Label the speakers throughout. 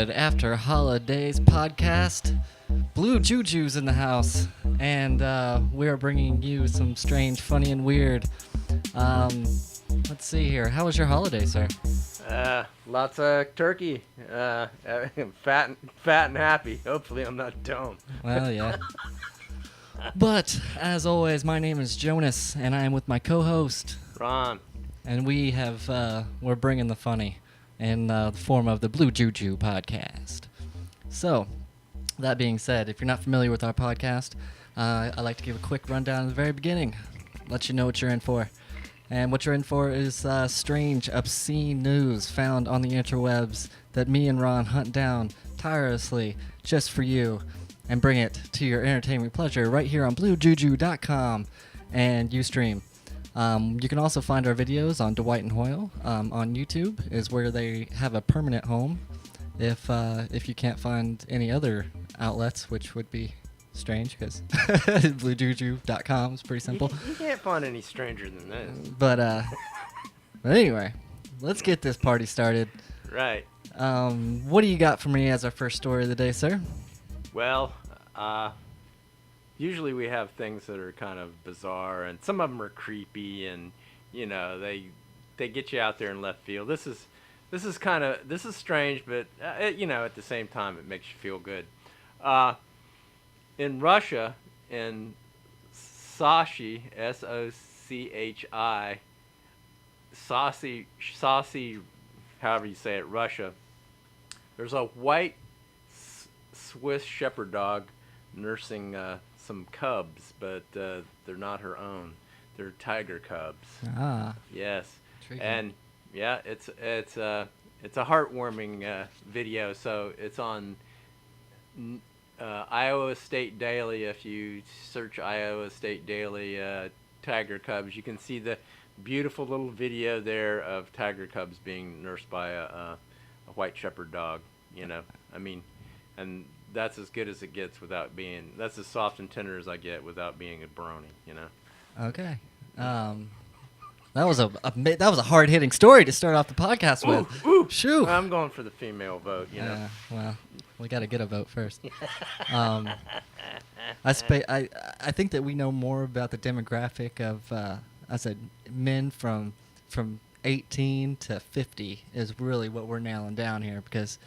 Speaker 1: good after holidays podcast. Blue Juju's in the house, and we are bringing you some strange, funny, and weird. Let's see here. How was your holiday, sir?
Speaker 2: Lots of turkey. Fat and happy. Hopefully, I'm not dumb.
Speaker 1: Well, yeah. But as always, my name is Jonas, and I am with my co-host
Speaker 2: Ron.
Speaker 1: and we're bringing the funny in the form of the Blue Juju podcast. So, that being said, if you're not familiar with our podcast, I'd like to give a quick rundown at the very beginning, let you know what you're in for. And what you're in for is strange, obscene news found on the interwebs that me and Ron hunt down tirelessly just for you and bring it to your entertainment pleasure right here on bluejuju.com and Ustream. You can also find our videos on Dwight and Hoyle on YouTube is where they have a permanent home if you can't find any other outlets, which would be strange because bluejuju.com is pretty simple.
Speaker 2: You can't find any stranger than this.
Speaker 1: But anyway, let's get this party started.
Speaker 2: Right.
Speaker 1: What do you got for me as our first story of the day, sir?
Speaker 2: Well, usually we have things that are kind of bizarre, and some of them are creepy, and they get you out there in left field. This is strange, but at the same time it makes you feel good. In Russia, in Sochi, Sochi, Saucy, however you say it, Russia, there's a white Swiss Shepherd dog nursing some cubs, but they're not her own. They're tiger cubs.
Speaker 1: Ah.
Speaker 2: Yes.
Speaker 1: Intriguing.
Speaker 2: And yeah, it's a heartwarming video. So it's on Iowa State Daily. If you search Iowa State Daily tiger cubs, you can see the beautiful little video there of tiger cubs being nursed by a white shepherd dog. And that's as good as it gets without being. That's as soft and tender as I get without being a brony.
Speaker 1: Okay. That was a hard hitting story to start off the podcast with.
Speaker 2: Ooh.
Speaker 1: Shoo.
Speaker 2: I'm going for the female vote.
Speaker 1: Well, we got to get a vote first. I think that we know more about the demographic of I said men from 18 to 50 is really what we're nailing down here, because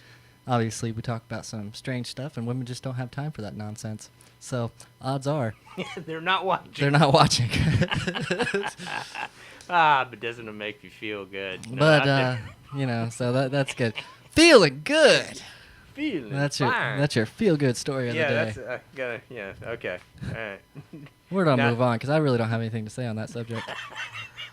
Speaker 1: obviously we talk about some strange stuff and women just don't have time for that nonsense. So odds are
Speaker 2: they're not watching.
Speaker 1: They're not watching.
Speaker 2: But doesn't it make you feel good?
Speaker 1: But so that's good. Feeling good.
Speaker 2: Feeling
Speaker 1: That's
Speaker 2: fine.
Speaker 1: your feel good story of the day.
Speaker 2: Okay. All right.
Speaker 1: We're gonna move on because I really don't have anything to say on that subject.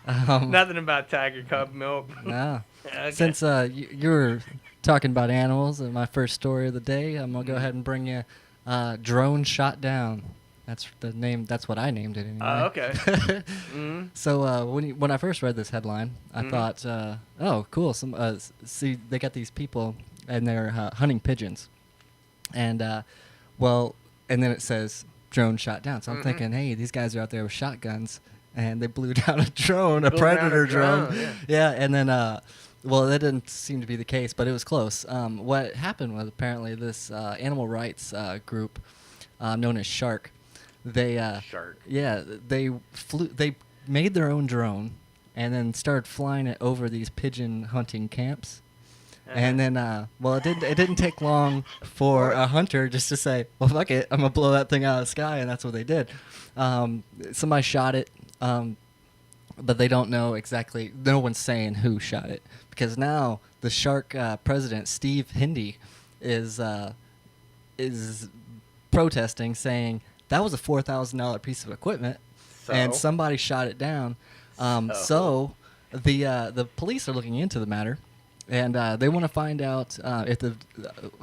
Speaker 2: Nothing about tiger cub milk.
Speaker 1: No.
Speaker 2: Okay.
Speaker 1: Since you were talking about animals, and my first story of the day, I'm gonna go ahead and bring you drone shot down. That's the name. That's what I named it anyway.
Speaker 2: Okay. Mm-hmm.
Speaker 1: So when I first read this headline, I thought, oh, cool. See, they got these people and they're hunting pigeons, and and then it says drone shot down. So I'm thinking, hey, these guys are out there with shotguns, and they blew down a drone, a predator drone. Yeah, and then well, that didn't seem to be the case, but it was close. What happened was apparently this animal rights group known as Shark. They
Speaker 2: Shark.
Speaker 1: Yeah, they made their own drone and then started flying it over these pigeon hunting camps. And then it didn't take long for a hunter just to say, well, fuck it, I'm gonna blow that thing out of the sky, and that's what they did. Somebody shot it, but they don't know exactly. No one's saying who shot it, because now the Shark president, Steve Hindy, is protesting, saying that was a $4,000 piece of equipment, and somebody shot it down. So the police are looking into the matter, and they want to find out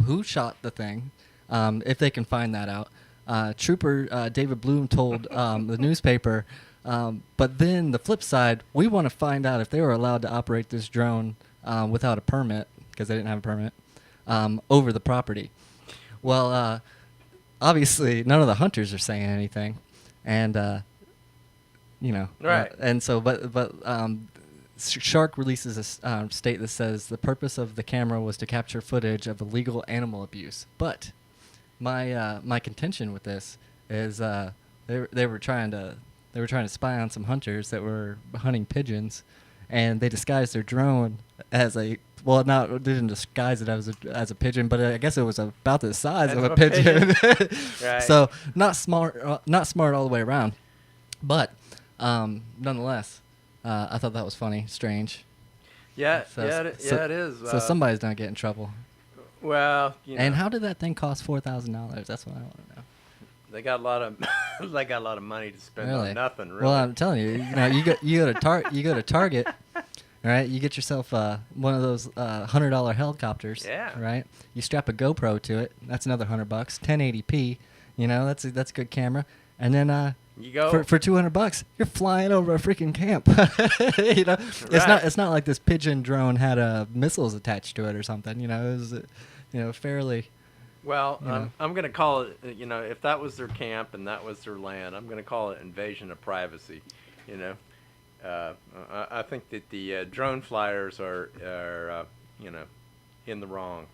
Speaker 1: who shot the thing, if they can find that out. Trooper David Bloom told the newspaper, but then the flip side, we want to find out if they were allowed to operate this drone without a permit, because they didn't have a permit, over the property. Well, obviously, none of the hunters are saying anything, and
Speaker 2: right.
Speaker 1: and so, but Shark releases a state that says the purpose of the camera was to capture footage of illegal animal abuse. But my contention with this is they were trying to spy on some hunters that were hunting pigeons, and they disguised their drone as a they didn't disguise it as a pigeon, but I guess it was about the size of a pigeon.
Speaker 2: Right.
Speaker 1: So not smart all the way around, but nonetheless, I thought that was funny, strange.
Speaker 2: Yeah,
Speaker 1: So-
Speaker 2: it is.
Speaker 1: So somebody's gonna get in trouble.
Speaker 2: Well, you know,
Speaker 1: And how did that thing cost $4,000? That's what I want to know.
Speaker 2: they got a lot of they got a lot of money to spend
Speaker 1: Really?
Speaker 2: on nothing. Really.
Speaker 1: Well, I'm telling you, you go to Target, right? You get yourself one of those $100 helicopters.
Speaker 2: Yeah.
Speaker 1: Right. You strap a GoPro to it. That's another $100. 1080p. You know, that's a good camera. And then
Speaker 2: you go
Speaker 1: for $200, you're flying over a freaking camp. You know,
Speaker 2: Right.
Speaker 1: it's not like this pigeon drone had missiles attached to it or something. You know, it was fairly.
Speaker 2: Well,
Speaker 1: you know.
Speaker 2: I'm going to call it, if that was their camp and that was their land, I'm going to call it invasion of privacy. I think that the drone flyers are in the wrong.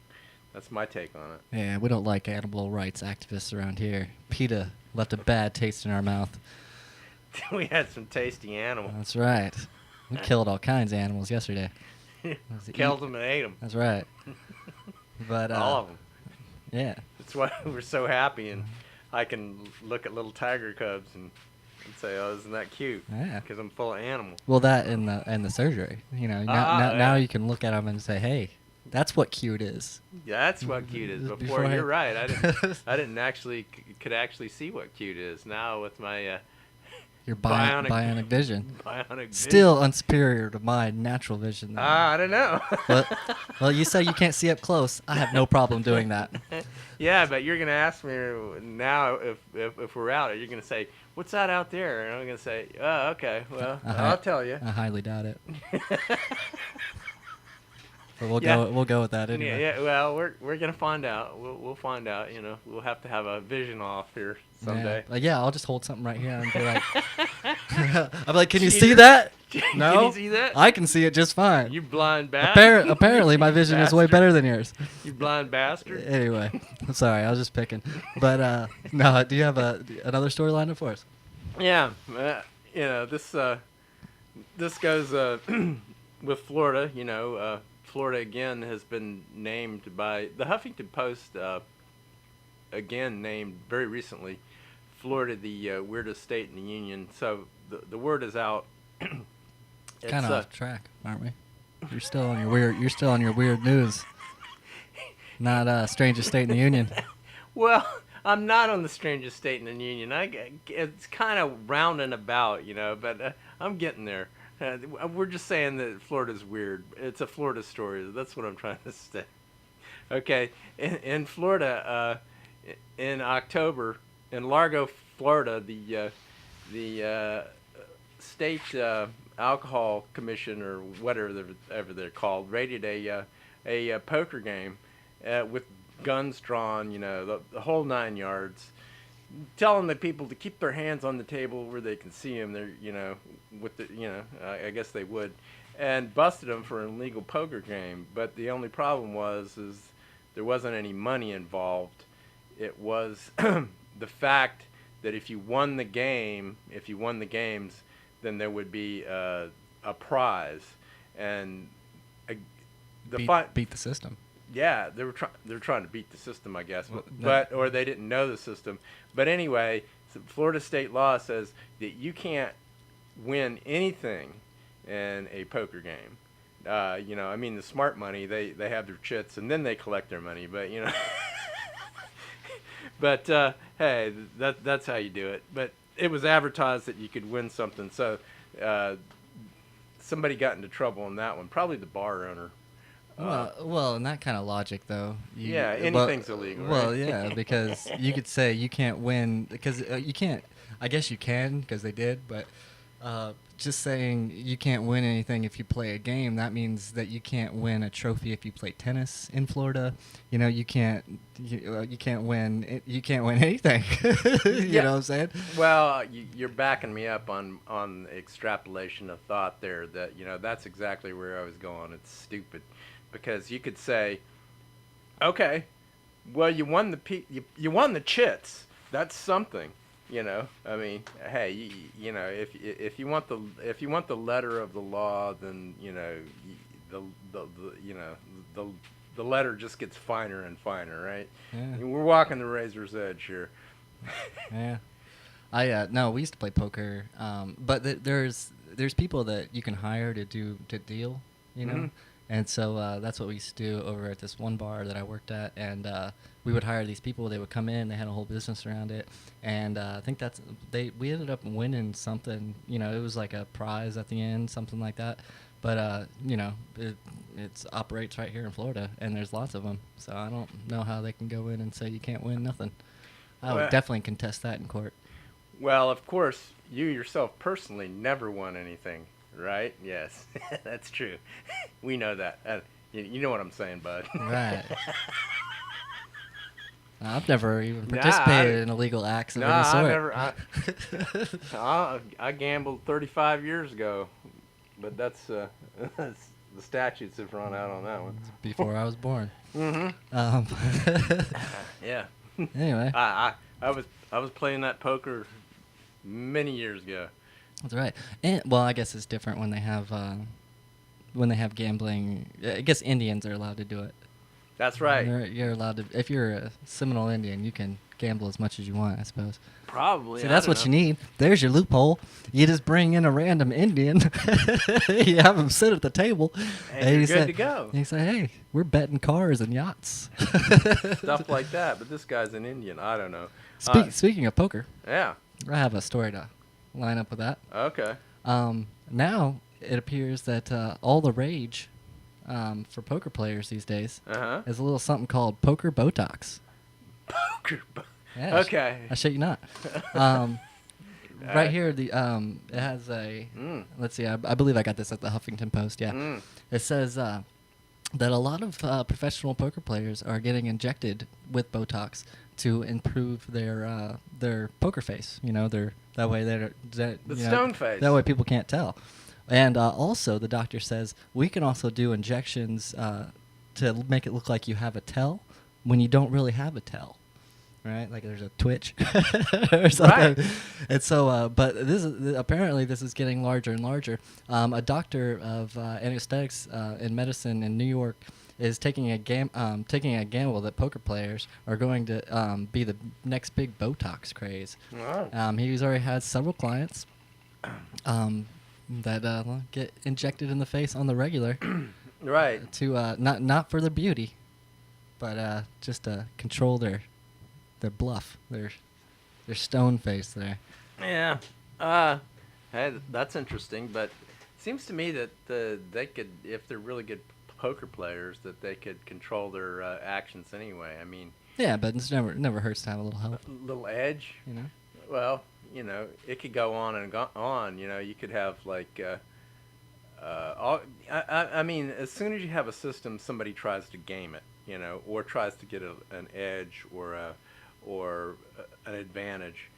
Speaker 2: That's my take on it.
Speaker 1: Yeah, we don't like animal rights activists around here. PETA left a bad taste in our mouth.
Speaker 2: We had some tasty animals.
Speaker 1: That's right. We killed all kinds of animals yesterday.
Speaker 2: Killed them and ate them.
Speaker 1: That's right. But
Speaker 2: All of them.
Speaker 1: yeah.
Speaker 2: That's why we're so happy, and I can look at little tiger cubs and say, "Oh, isn't that cute?"
Speaker 1: Yeah.
Speaker 2: Because I'm full of animals.
Speaker 1: Well, that and the surgery. You know, now
Speaker 2: yeah.
Speaker 1: you can look at them and say, "Hey, that's what cute is."
Speaker 2: Yeah, that's what cute is. Before, you're right. I didn't actually could actually see what cute is. Now with my
Speaker 1: Your bionic vision.
Speaker 2: bionic vision.
Speaker 1: Still unsuperior to my natural vision. though.
Speaker 2: I don't know.
Speaker 1: Well, you say you can't see up close. I have no problem doing that.
Speaker 2: Yeah, but you're gonna ask me now if we're out. You're gonna say, "What's that out there?" And I'm gonna say, "Oh, okay. Well, I'll tell you."
Speaker 1: I highly doubt it. But we'll
Speaker 2: Yeah.
Speaker 1: go with that anyway.
Speaker 2: Yeah. Well, we're gonna find out. We'll find out. We'll have to have a vision off here someday.
Speaker 1: Yeah, I'll just hold something right here and be like, I'll be like, can you see that? No,
Speaker 2: Can you see that?
Speaker 1: I can see it just fine.
Speaker 2: You blind bastard.
Speaker 1: Apparently, my vision is way
Speaker 2: Bastard.
Speaker 1: better than yours.
Speaker 2: You blind bastard.
Speaker 1: Anyway, I'm sorry, I was just picking. But no, do you have another story lined up for us?
Speaker 2: Yeah. This goes with Florida. Florida again has been named by the Huffington Post. Again, named very recently, Florida the weirdest state in the union. So the word is out. It's,
Speaker 1: Kind of off track, aren't we? You're still on your weird news. Not strangest state in the union.
Speaker 2: Well, I'm not on the strangest state in the union. It's kind of rounding about, but I'm getting there. We're just saying that Florida's weird. It's a Florida story. That's what I'm trying to say. Okay, in Florida, in October, in Largo, Florida, the state alcohol commission or whatever they're called raided a poker game with guns drawn, the whole 9 yards, telling the people to keep their hands on the table where they can see them. They're, I guess they would, and busted them for an illegal poker game. But the only problem is there wasn't any money involved. It was the fact that if you won the games, then there would be a prize, and
Speaker 1: beat the system.
Speaker 2: Yeah, they're trying to beat the system, I guess,
Speaker 1: Well,
Speaker 2: or they didn't know the system. But anyway, Florida state law says that you can't win anything in a poker game. The smart money, they have their chits and then they collect their money. But but hey, that's how you do it. But it was advertised that you could win something, so somebody got into trouble on that one. Probably the bar owner.
Speaker 1: Well, in that kind of logic, though.
Speaker 2: Anything's illegal.
Speaker 1: Well,
Speaker 2: right?
Speaker 1: yeah, because you could say you can't win because you can't. I guess you can because they did, but Just saying you can't win anything if you play a game. That means that you can't win a trophy if you play tennis in Florida. You know, you can't win anything. You know what I'm saying?
Speaker 2: Well, you're backing me up on the extrapolation of thought there. That that's exactly where I was going. It's stupid, because you could say, okay, well you won you won the chits. That's something. I mean, hey, if you want the letter of the law, then the letter just gets finer and finer, right?
Speaker 1: Yeah.
Speaker 2: We're walking the razor's edge here.
Speaker 1: Yeah. No, we used to play poker, but there's people that you can hire to deal,
Speaker 2: Mm-hmm.
Speaker 1: and so that's what we used to do over at this one bar that I worked at, and we would hire these people. They would come in. They had a whole business around it, and I think we ended up winning something. It was like a prize at the end, something like that. But it operates right here in Florida, and there's lots of them. So I don't know how they can go in and say you can't win nothing. I would definitely contest that in court.
Speaker 2: Well, of course, you yourself personally never won anything, right? Yes, that's true. We know that. You know what I'm saying, bud.
Speaker 1: Right. I've never even participated in illegal acts of any sort.
Speaker 2: I gambled 35 years ago, but that's the statutes have run out on that one.
Speaker 1: Before I was born.
Speaker 2: Mm-hmm. Yeah.
Speaker 1: Anyway.
Speaker 2: I was playing that poker many years ago.
Speaker 1: That's right. And well, I guess it's different when they have gambling. I guess Indians are allowed to do it.
Speaker 2: That's right.
Speaker 1: You're allowed to. If you're a Seminole Indian, you can gamble as much as you want, I suppose.
Speaker 2: Probably.
Speaker 1: See, that's what you need. There's your loophole. You just bring in a random Indian. You have them sit at the table.
Speaker 2: And you're good to go.
Speaker 1: You say, hey, we're betting cars and yachts.
Speaker 2: Stuff like that. But this guy's an Indian. I don't know.
Speaker 1: Speaking of poker.
Speaker 2: Yeah.
Speaker 1: I have a story to line up with that.
Speaker 2: Okay.
Speaker 1: Now it appears that all the rage for poker players these days is a little something called poker Botox.
Speaker 2: Poker.
Speaker 1: Yeah,
Speaker 2: Okay.
Speaker 1: I shit you not. Right here, it has a. Let's see. I believe I got this at the Huffington Post. Yeah, it says that a lot of professional poker players are getting injected with Botox to improve their poker face. That way the
Speaker 2: stone face.
Speaker 1: That way people can't tell. And also, the doctor says we can also do injections to make it look like you have a tell when you don't really have a tell. Right, like there's a twitch or something. Right. And so, but apparently this is getting larger and larger. A doctor of anesthetics in medicine in New York is taking a gamble that poker players are going to be the next big Botox craze. Wow. He's already had several clients that get injected in the face on the regular.
Speaker 2: Right.
Speaker 1: To not for the beauty, but just to control their bluff, their stone face there.
Speaker 2: Yeah. Hey, that's interesting, but it seems to me that they could, if they're really good poker players, that they could control their actions anyway. I mean.
Speaker 1: Yeah, but it never hurts to have a little help.
Speaker 2: A little edge. Well, it could go on and go on. You could have like. I mean, as soon as you have a system, somebody tries to game it. Or tries to get an edge or an advantage.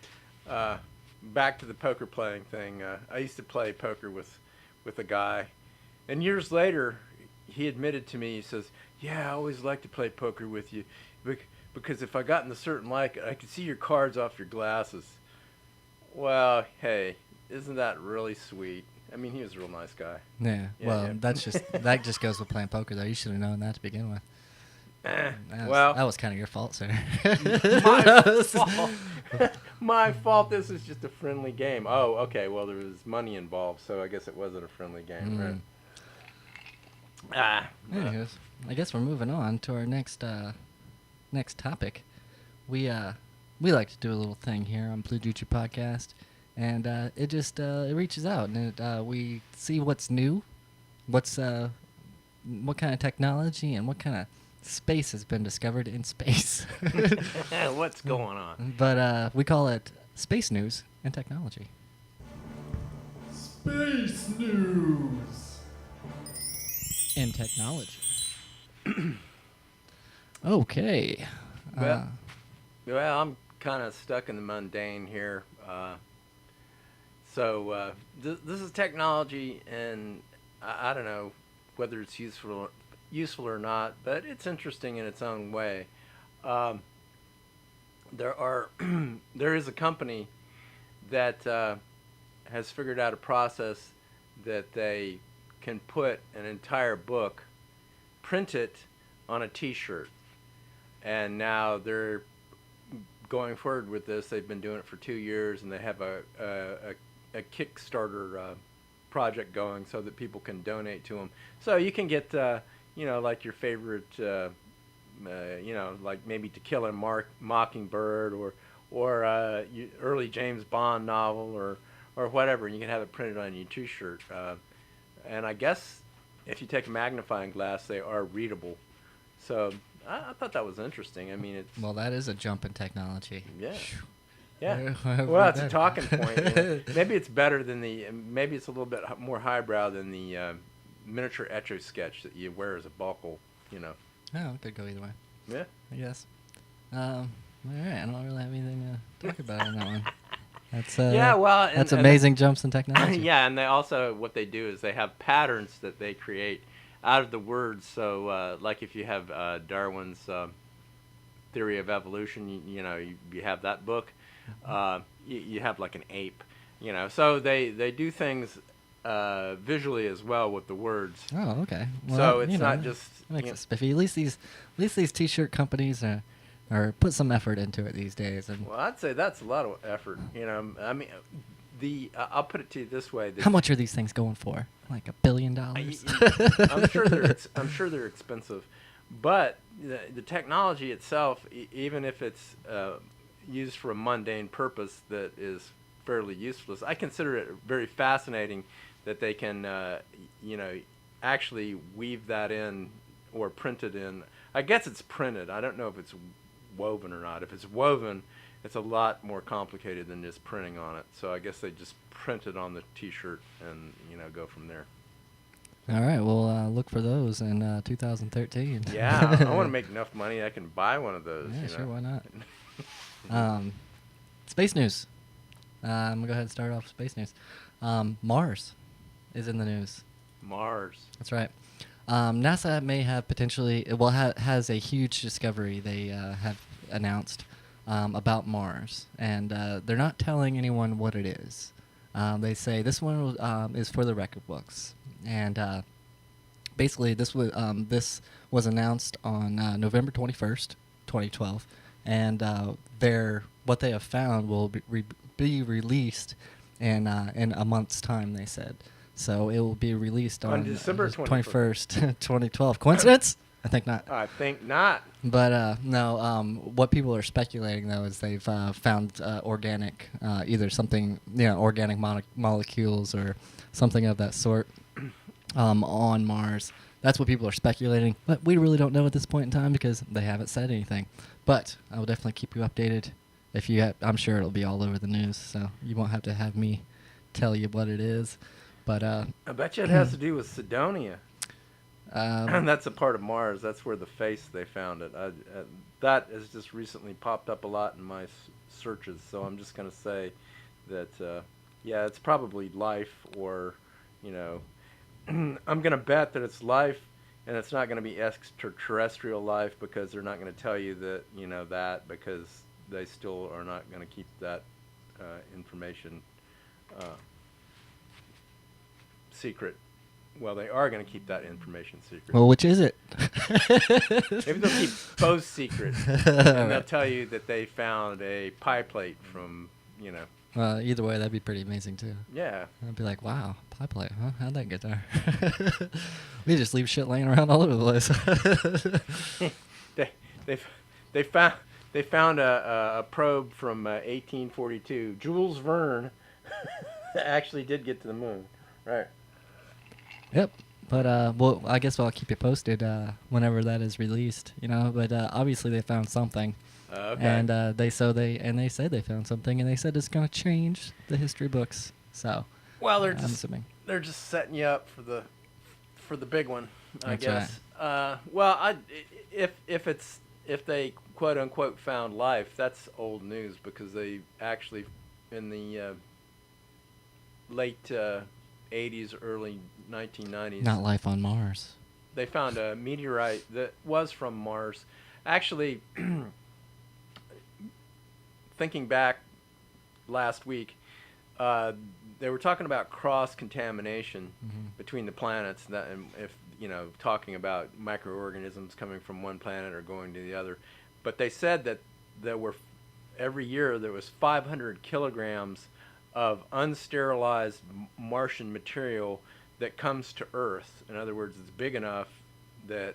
Speaker 2: Back to the poker playing thing. I used to play poker with a guy, and years later, he admitted to me. He says, "Yeah, I always liked to play poker with you, because if I got in the certain light, I could see your cards off your glasses." Well, hey, isn't that really sweet? I mean, he was a real nice guy.
Speaker 1: Yeah. Well, that's that just goes with playing poker, though. You should have known that to begin with. That was kind of your fault, sir.
Speaker 2: My fault. My fault. This is just a friendly game. Oh, okay. Well, there was money involved, so I guess it wasn't a friendly game, right?
Speaker 1: Anyways, I guess we're moving on to our next topic. We like to do a little thing here on Blue Juju Podcast, and it reaches out and we see what's new, what kind of technology and what kind of space has been discovered in space.
Speaker 2: What's going on?
Speaker 1: But we call it space news and technology. Space news and technology. Okay.
Speaker 2: Well, I'm kind of stuck in the mundane here. This is technology, and I don't know whether it's useful or not, but it's interesting in its own way. There is a company that has figured out a process that they can put an entire book, print it on a T-shirt, and now they're going forward with this. They've been doing it for 2 years, and they have a Kickstarter project going so that people can donate to them. So you can get, like your favorite, like maybe To Kill a Mockingbird or early James Bond novel or whatever. And you can have it printed on your T-shirt. And I guess if you take a magnifying glass, they are readable. So I thought that was interesting. I mean, it's...
Speaker 1: Well, that is a jump in technology.
Speaker 2: Yeah. Yeah. Well, it's a talking point. Maybe it's better than maybe it's a little bit more highbrow than the miniature Etch-a-Sketch that you wear as a buckle,
Speaker 1: Oh, it could go either way.
Speaker 2: Yeah.
Speaker 1: I guess. All right. I don't really have anything to talk about on that one. That's that's amazing jumps in technology.
Speaker 2: Yeah, and they also, what they do is they have patterns that they create out of the words. So, like if you have Darwin's Theory of Evolution, you have that book. You have like an ape, So they do things visually as well with the words.
Speaker 1: Oh, okay. Well,
Speaker 2: so it's not just
Speaker 1: makes it spiffy. At least these T-shirt companies are put some effort into it these days. And
Speaker 2: well, I'd say that's a lot of effort. I mean, I'll put it to you this way.
Speaker 1: How much are these things going for? Like $1 billion?
Speaker 2: I'm sure they're expensive, but the technology itself, even if it's used for a mundane purpose that is fairly useless, I consider it very fascinating that they can, actually weave that in or print it in. I guess it's printed. I don't know if it's woven or not. If it's woven, it's a lot more complicated than just printing on it. So I guess they just print it on the T-shirt and go from there. All
Speaker 1: right, we'll look for those in 2013.
Speaker 2: Yeah, I want to make enough money I can buy one of those.
Speaker 1: Yeah, sure, why not? Space news. I'm going to go ahead and start off with space news. Mars is in the news.
Speaker 2: Mars.
Speaker 1: That's right. NASA may have potentially, has a huge discovery they have announced about Mars, and they're not telling anyone what it is. They say this one is for the record books, and basically this was announced on November 21st, 2012, and what they have found will be released in a month's time, they said. So it will be released on
Speaker 2: December
Speaker 1: 21st, 2012. Coincidence? I think not.
Speaker 2: I think not.
Speaker 1: But no, what people are speculating, though, is they've found organic, either something, organic molecules or something of that sort on Mars. That's what people are speculating. But we really don't know at this point in time because they haven't said anything. But I will definitely keep you updated. I'm sure it'll be all over the news, so you won't have to have me tell you what it is. But
Speaker 2: I bet you it has to do with Cydonia. That's a part of Mars. That's where the face they found it. That has just recently popped up a lot in my searches. So I'm just going to say that, it's probably life, or, I'm going to bet that it's life, and it's not going to be extraterrestrial life, because they're not going to tell you that, that, because they still are not going to keep that information secret. Well, they are going to keep that information secret.
Speaker 1: Well, which is it?
Speaker 2: Maybe they'll keep both secret, and they'll tell you that they found a pie plate from,
Speaker 1: either way, that'd be pretty amazing too.
Speaker 2: Yeah.
Speaker 1: I'd be like, wow, pie plate, huh? How'd that get there? We just leave shit laying around all over the
Speaker 2: place. They found a probe from 1842. Jules Verne actually did get to the moon, right?
Speaker 1: Yep, but I guess I'll keep you posted whenever that is released. But obviously they found something,
Speaker 2: okay.
Speaker 1: And they said they found something, and they said it's gonna change the history books. So
Speaker 2: Well,
Speaker 1: I'm assuming.
Speaker 2: they're just setting you up for the big one, I
Speaker 1: That's
Speaker 2: guess. Well, if they quote unquote found life, that's old news because they actually in the late 80s, early 1990s.
Speaker 1: Not life on Mars.
Speaker 2: They found a meteorite that was from Mars. Actually, thinking back last week, they were talking about cross contamination between the planets, and if talking about microorganisms coming from one planet or going to the other. But they said that every year there was 500 kilograms of unsterilized Martian material that comes to Earth. In other words, it's big enough that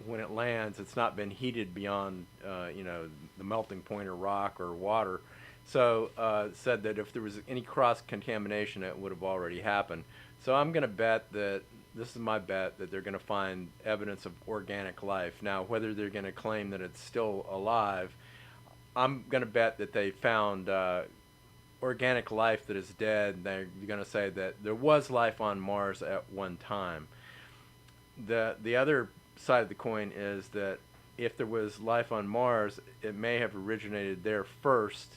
Speaker 2: when it lands, it's not been heated beyond, the melting point of rock or water. So said that if there was any cross-contamination, it would have already happened. So I'm going to bet that, this is my bet, that they're going to find evidence of organic life. Now, whether they're going to claim that it's still alive, I'm going to bet that they found organic life that is dead. They're going to say that there was life on Mars at one time. The other side of the coin is that if there was life on Mars, it may have originated there first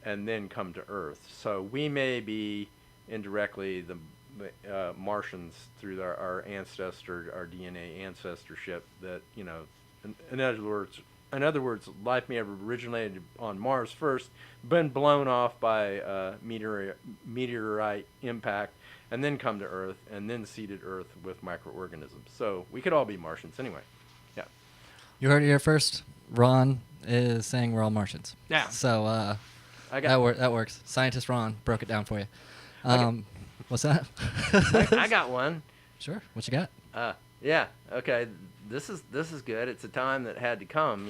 Speaker 2: and then come to Earth. So we may be indirectly the Martians through our ancestor, our DNA ancestorship. That in other words, life may have originated on Mars first, been blown off by meteorite impact, and then come to Earth, and then seeded Earth with microorganisms. So we could all be Martians anyway. Yeah.
Speaker 1: You heard it here first. Ron is saying we're all Martians.
Speaker 2: Yeah.
Speaker 1: So that works. Scientist Ron broke it down for you. What's that?
Speaker 2: I got one.
Speaker 1: Sure. What you got?
Speaker 2: Yeah. Okay. This is good. It's a time that had to come.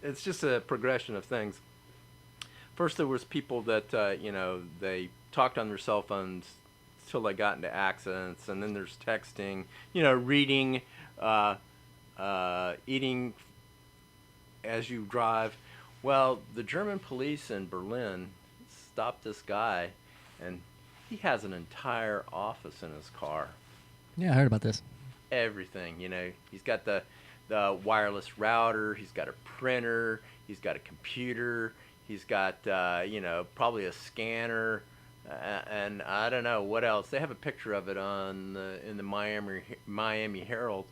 Speaker 2: It's just a progression of things. First, there was people that they talked on their cell phones till they got into accidents, and then there's texting. Reading, eating as you drive. Well, the German police in Berlin stopped this guy, and he has an entire office in his car.
Speaker 1: Yeah, I heard about this.
Speaker 2: Everything, he's got the wireless router, he's got a printer, he's got a computer, he's got probably a scanner, and I don't know what else. They have a picture of it in the Miami Herald.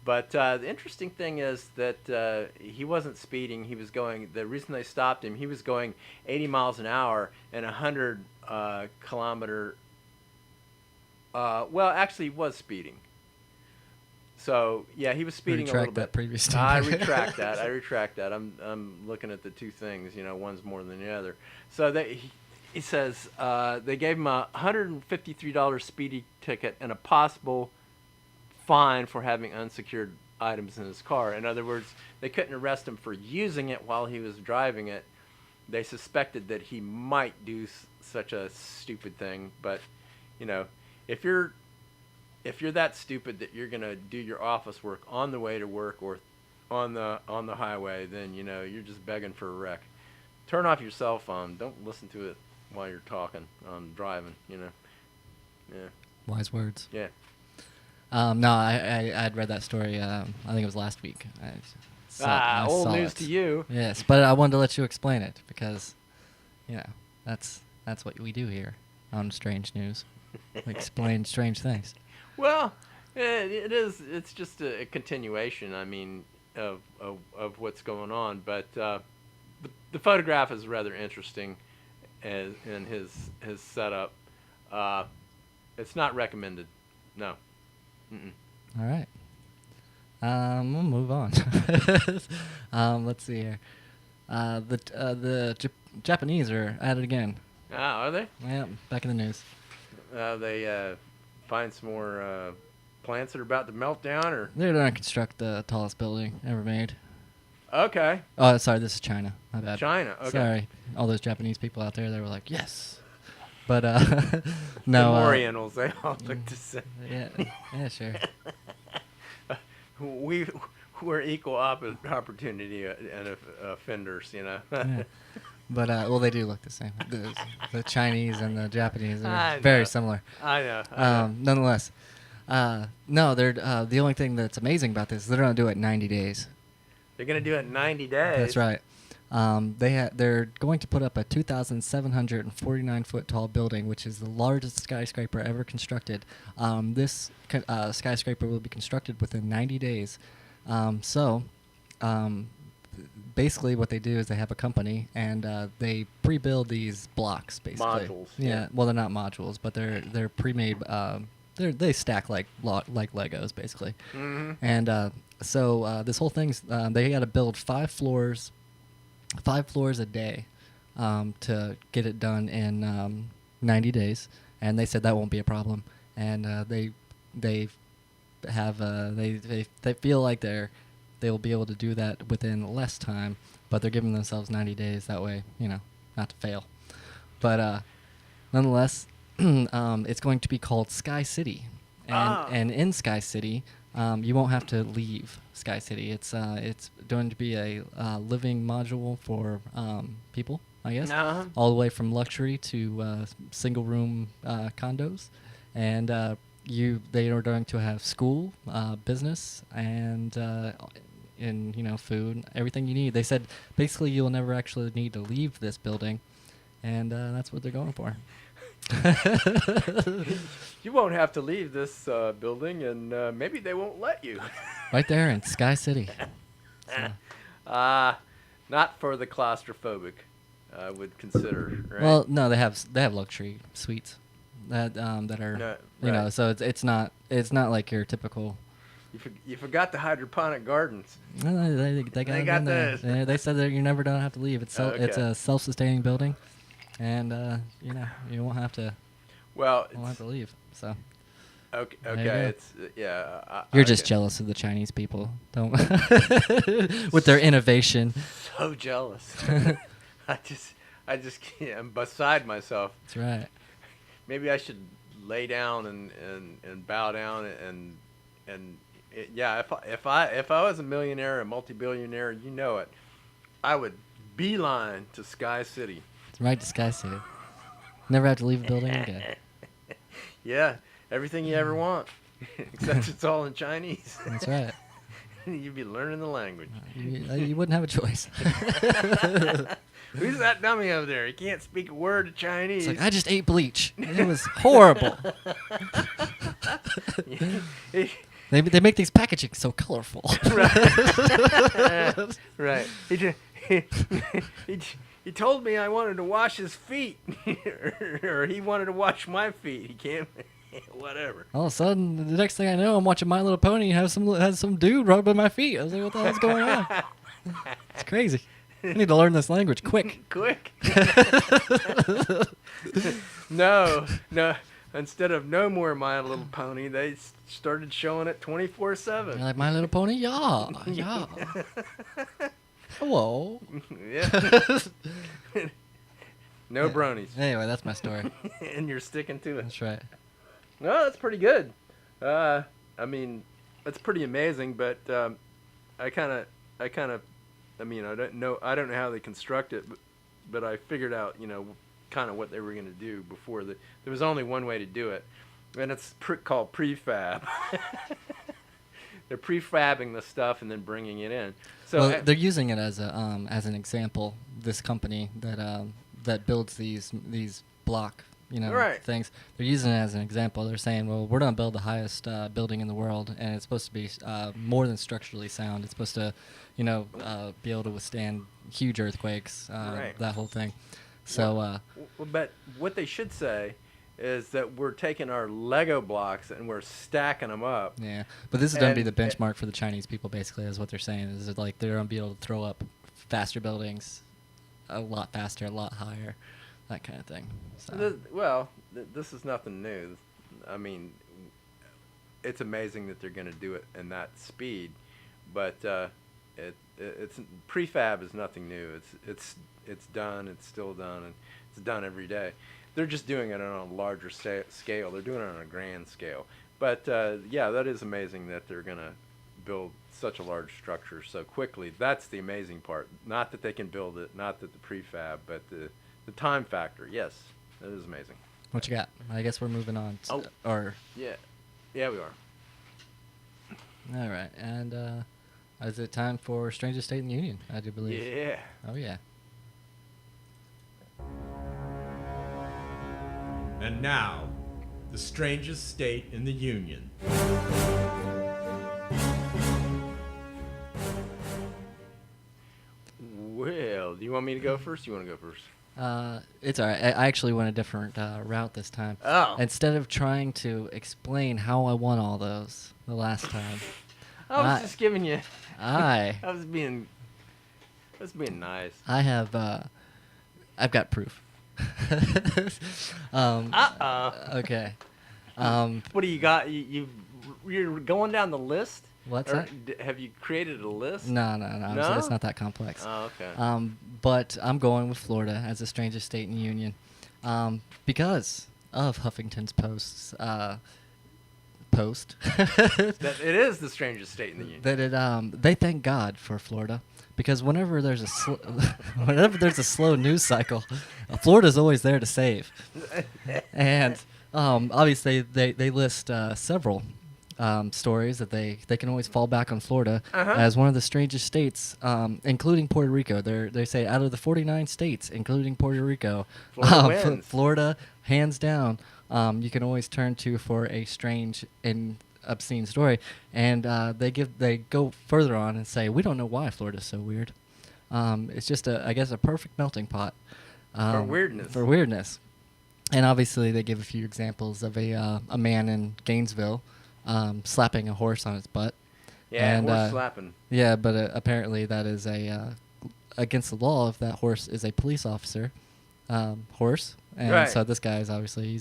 Speaker 2: But the interesting thing is that he wasn't speeding. He was going. The reason they stopped him, he was going 80 miles an hour and 100 kilometer. Well, actually, he was speeding. So yeah, he was speeding a little bit.
Speaker 1: That previous
Speaker 2: I retract that. I'm looking at the two things. One's more than the other. So he says they gave him a $153 speeding ticket and a possible fine for having unsecured items in his car. In other words, they couldn't arrest him for using it while he was driving it. They suspected that he might do such a stupid thing, but if you're that stupid that you're gonna do your office work on the way to work or on the highway, then you're just begging for a wreck. Turn off your cell phone. Don't listen to it while you're talking on driving. Yeah.
Speaker 1: Wise words.
Speaker 2: Yeah.
Speaker 1: No, I'd read that story. I think it was last week. I
Speaker 2: old
Speaker 1: saw
Speaker 2: news
Speaker 1: it.
Speaker 2: to you.
Speaker 1: Yes, but I wanted to let you explain it because, that's what we do here on Strange News. We explain strange things.
Speaker 2: Well, it is. It's just a continuation. Of what's going on. But the photograph is rather interesting, in his setup. It's not recommended. No. Mm-mm.
Speaker 1: All right. We'll move on. Let's see here. The Japanese are at it again.
Speaker 2: Are they?
Speaker 1: Yeah, back in the news.
Speaker 2: They find some more plants that are about to melt down, or
Speaker 1: They're going to construct the tallest building ever made.
Speaker 2: okay.
Speaker 1: Oh, sorry, this is China. My bad.
Speaker 2: China. Okay.
Speaker 1: Sorry, all those Japanese people out there, they were like, yes. But no.
Speaker 2: The Orientals, they all look the same.
Speaker 1: Yeah, sure.
Speaker 2: We're equal opportunity and offenders,
Speaker 1: Yeah. But well, they do look the same. The Chinese and the Japanese
Speaker 2: I
Speaker 1: are very
Speaker 2: know.
Speaker 1: similar.
Speaker 2: I know.
Speaker 1: Nonetheless, no, they're the only thing that's amazing about this is they're gonna do it in 90 days.
Speaker 2: They're gonna do it in 90 days.
Speaker 1: That's right. They're going to put up a 2,749-foot tall building, which is the largest skyscraper ever constructed. This skyscraper will be constructed within 90 days. Basically, what they do is they have a company and they pre-build these blocks, basically.
Speaker 2: Modules.
Speaker 1: Yeah. Well, they're not modules, but they're pre-made. They stack like Legos, basically.
Speaker 2: Mm-hmm.
Speaker 1: And this whole thing's they got to build 5 floors a day to get it done in 90 days, and they said that won't be a problem. And they feel like they will be able to do that within less time, but they're giving themselves 90 days that way, not to fail. But nonetheless, it's going to be called Sky City, and in Sky City, you won't have to leave Sky City. It's going to be a living module for people, I guess, all the way from luxury to single room condos, and they are going to have school, business, and food, everything you need. They said basically you'll never actually need to leave this building, and that's what they're going for.
Speaker 2: You won't have to leave this building, and maybe they won't let you.
Speaker 1: Right there in Sky City.
Speaker 2: Not for the claustrophobic, I would consider. Right?
Speaker 1: Well, no, they have luxury suites that are
Speaker 2: right.
Speaker 1: so it's not like your typical.
Speaker 2: You forgot the hydroponic gardens.
Speaker 1: No, they got
Speaker 2: those.
Speaker 1: They said that you never don't have to leave. It's it's a self-sustaining building, and you won't have to.
Speaker 2: Well,
Speaker 1: won't have to leave. So.
Speaker 2: Okay. It's
Speaker 1: You're just jealous of the Chinese people, don't with their innovation.
Speaker 2: So jealous. I just can't. I'm beside myself.
Speaker 1: That's right.
Speaker 2: Maybe I should lay down and bow down and if I was a millionaire, a multi-billionaire, I would beeline to Sky City.
Speaker 1: Right to Sky City. Never have to leave a building again.
Speaker 2: Yeah, everything you ever want, except it's all in Chinese.
Speaker 1: That's right.
Speaker 2: You'd be learning the language.
Speaker 1: You wouldn't have a choice.
Speaker 2: Who's that dummy over there? He can't speak a word of Chinese.
Speaker 1: It's like, I just ate bleach. It was horrible. They make these packaging so colorful.
Speaker 2: Right. He told me I wanted to wash his feet, or he wanted to wash my feet. He can't. Whatever.
Speaker 1: All of a sudden, the next thing I know, I'm watching My Little Pony and has some dude rubbing my feet. I was like, what the hell's going on? It's crazy. I need to learn this language quick.
Speaker 2: No. Instead of no more My Little Pony, they started showing it 24/7.
Speaker 1: You're like, My Little Pony? Yeah. Hello.
Speaker 2: Yeah. No bronies.
Speaker 1: Anyway, that's my story.
Speaker 2: And you're sticking to it.
Speaker 1: That's right.
Speaker 2: No, that's pretty good. I mean, that's pretty amazing. But I don't know how they construct it, but I figured out, kind of what they were going to do before. There was only one way to do it, and it's called prefab. They're prefabbing the stuff and then bringing it in. So
Speaker 1: they're using it as an example. This company that builds these block things. They're using it as an example. They're saying, well, we're going to build the highest building in the world, and it's supposed to be more than structurally sound. It's supposed to, be able to withstand huge earthquakes, that whole thing. So,
Speaker 2: but what they should say is that we're taking our Lego blocks and we're stacking them up.
Speaker 1: Yeah, but this is going to be the benchmark for the Chinese people, basically, is what they're saying. Is that, like, they're going to be able to throw up faster buildings, a lot faster, a lot higher, that kind of thing. So.
Speaker 2: This is nothing new. I mean, it's amazing that they're going to do it in that speed, but it's prefab is nothing new. It's done. It's still done, and it's done every day. They're just doing it on a larger scale. They're doing it on a grand scale. But that is amazing that they're going to build such a large structure so quickly. That's the amazing part. Not that they can build it, not that the prefab, but the time factor. Yes, that is amazing.
Speaker 1: What you got? I guess we're moving on. Or
Speaker 2: Yeah, yeah, we are.
Speaker 1: all right, and is it time for Strangest State in the Union? I do believe.
Speaker 2: Yeah.
Speaker 1: Oh yeah.
Speaker 3: And now, the strangest state in the Union.
Speaker 2: Well, do you want me to go first? You want to go first?
Speaker 1: It's all right. I actually went a different route this time.
Speaker 2: Oh.
Speaker 1: Instead of trying to explain how I won all those the last time,
Speaker 2: I was just giving you.
Speaker 1: I
Speaker 2: I was being nice.
Speaker 1: have I've got proof. Okay.
Speaker 2: What do you got? You're going down the list?
Speaker 1: What's
Speaker 2: Or
Speaker 1: that?
Speaker 2: have you created a list?
Speaker 1: No.
Speaker 2: No?
Speaker 1: It's not that complex.
Speaker 2: Oh, okay.
Speaker 1: But I'm going with Florida as the strangest state in the union, because of Huffington's post.
Speaker 2: That it is the strangest state in the union.
Speaker 1: That they thank God for Florida, because whenever there's a slow news cycle, Florida's always there to save. And obviously they list several stories that they can always fall back on Florida as one of the strangest states, including Puerto Rico. They say out of the 49 states, including Puerto Rico,
Speaker 2: Florida wins.
Speaker 1: Florida, hands down, you can always turn to for a strange and obscene story. And they go further on and say, we don't know why Florida's so weird. It's just I guess a perfect melting pot
Speaker 2: For weirdness.
Speaker 1: For weirdness. And obviously they give a few examples of a man in Gainesville slapping a horse on its butt.
Speaker 2: Yeah,
Speaker 1: and,
Speaker 2: horse slapping.
Speaker 1: Yeah, but apparently that is against the law if that horse is a police officer horse. And
Speaker 2: Right.
Speaker 1: so this guy is obviously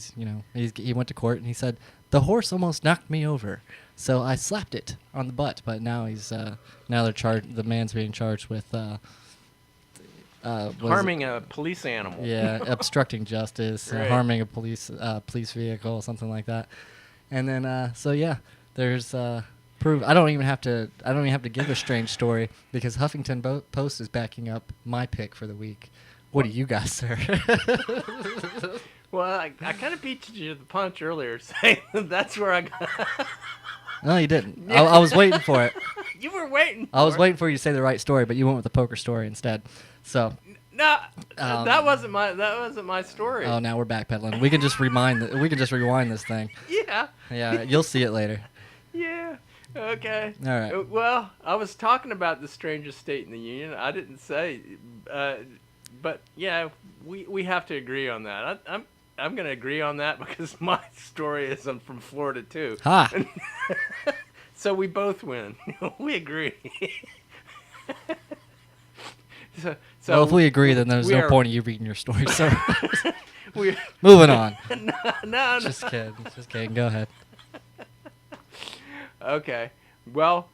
Speaker 1: he went to court and he said the horse almost knocked me over, so I slapped it on the butt. But now the man's being charged with
Speaker 2: Harming a police animal.
Speaker 1: yeah, obstructing justice,
Speaker 2: Right.
Speaker 1: harming a police vehicle, something like that. And then there's proof. I don't even have to give a strange story because Huffington Post is backing up my pick for the week. What do you got, sir?
Speaker 2: Well, I kind of beat you to the punch earlier, saying that's where I got.
Speaker 1: No, you didn't. I was waiting for it.
Speaker 2: You were waiting.
Speaker 1: I was waiting for you to say the right story, but you went with the poker story instead. So.
Speaker 2: No, that wasn't my story.
Speaker 1: Oh, now we're backpedaling. We can just rewind this thing.
Speaker 2: Yeah.
Speaker 1: Yeah, you'll see it later.
Speaker 2: Yeah. Okay.
Speaker 1: All right.
Speaker 2: Well, I was talking about the strangest state in the union. I didn't say, but yeah, we have to agree on that. I'm going to agree on that because my story is I'm from Florida too.
Speaker 1: Ha!
Speaker 2: So we both win. We agree. So
Speaker 1: well, if we agree, then there's
Speaker 2: we
Speaker 1: no
Speaker 2: are-
Speaker 1: point in you reading your story, sir.
Speaker 2: we
Speaker 1: Moving on.
Speaker 2: no.
Speaker 1: Just kidding. Go ahead.
Speaker 2: Okay. Well,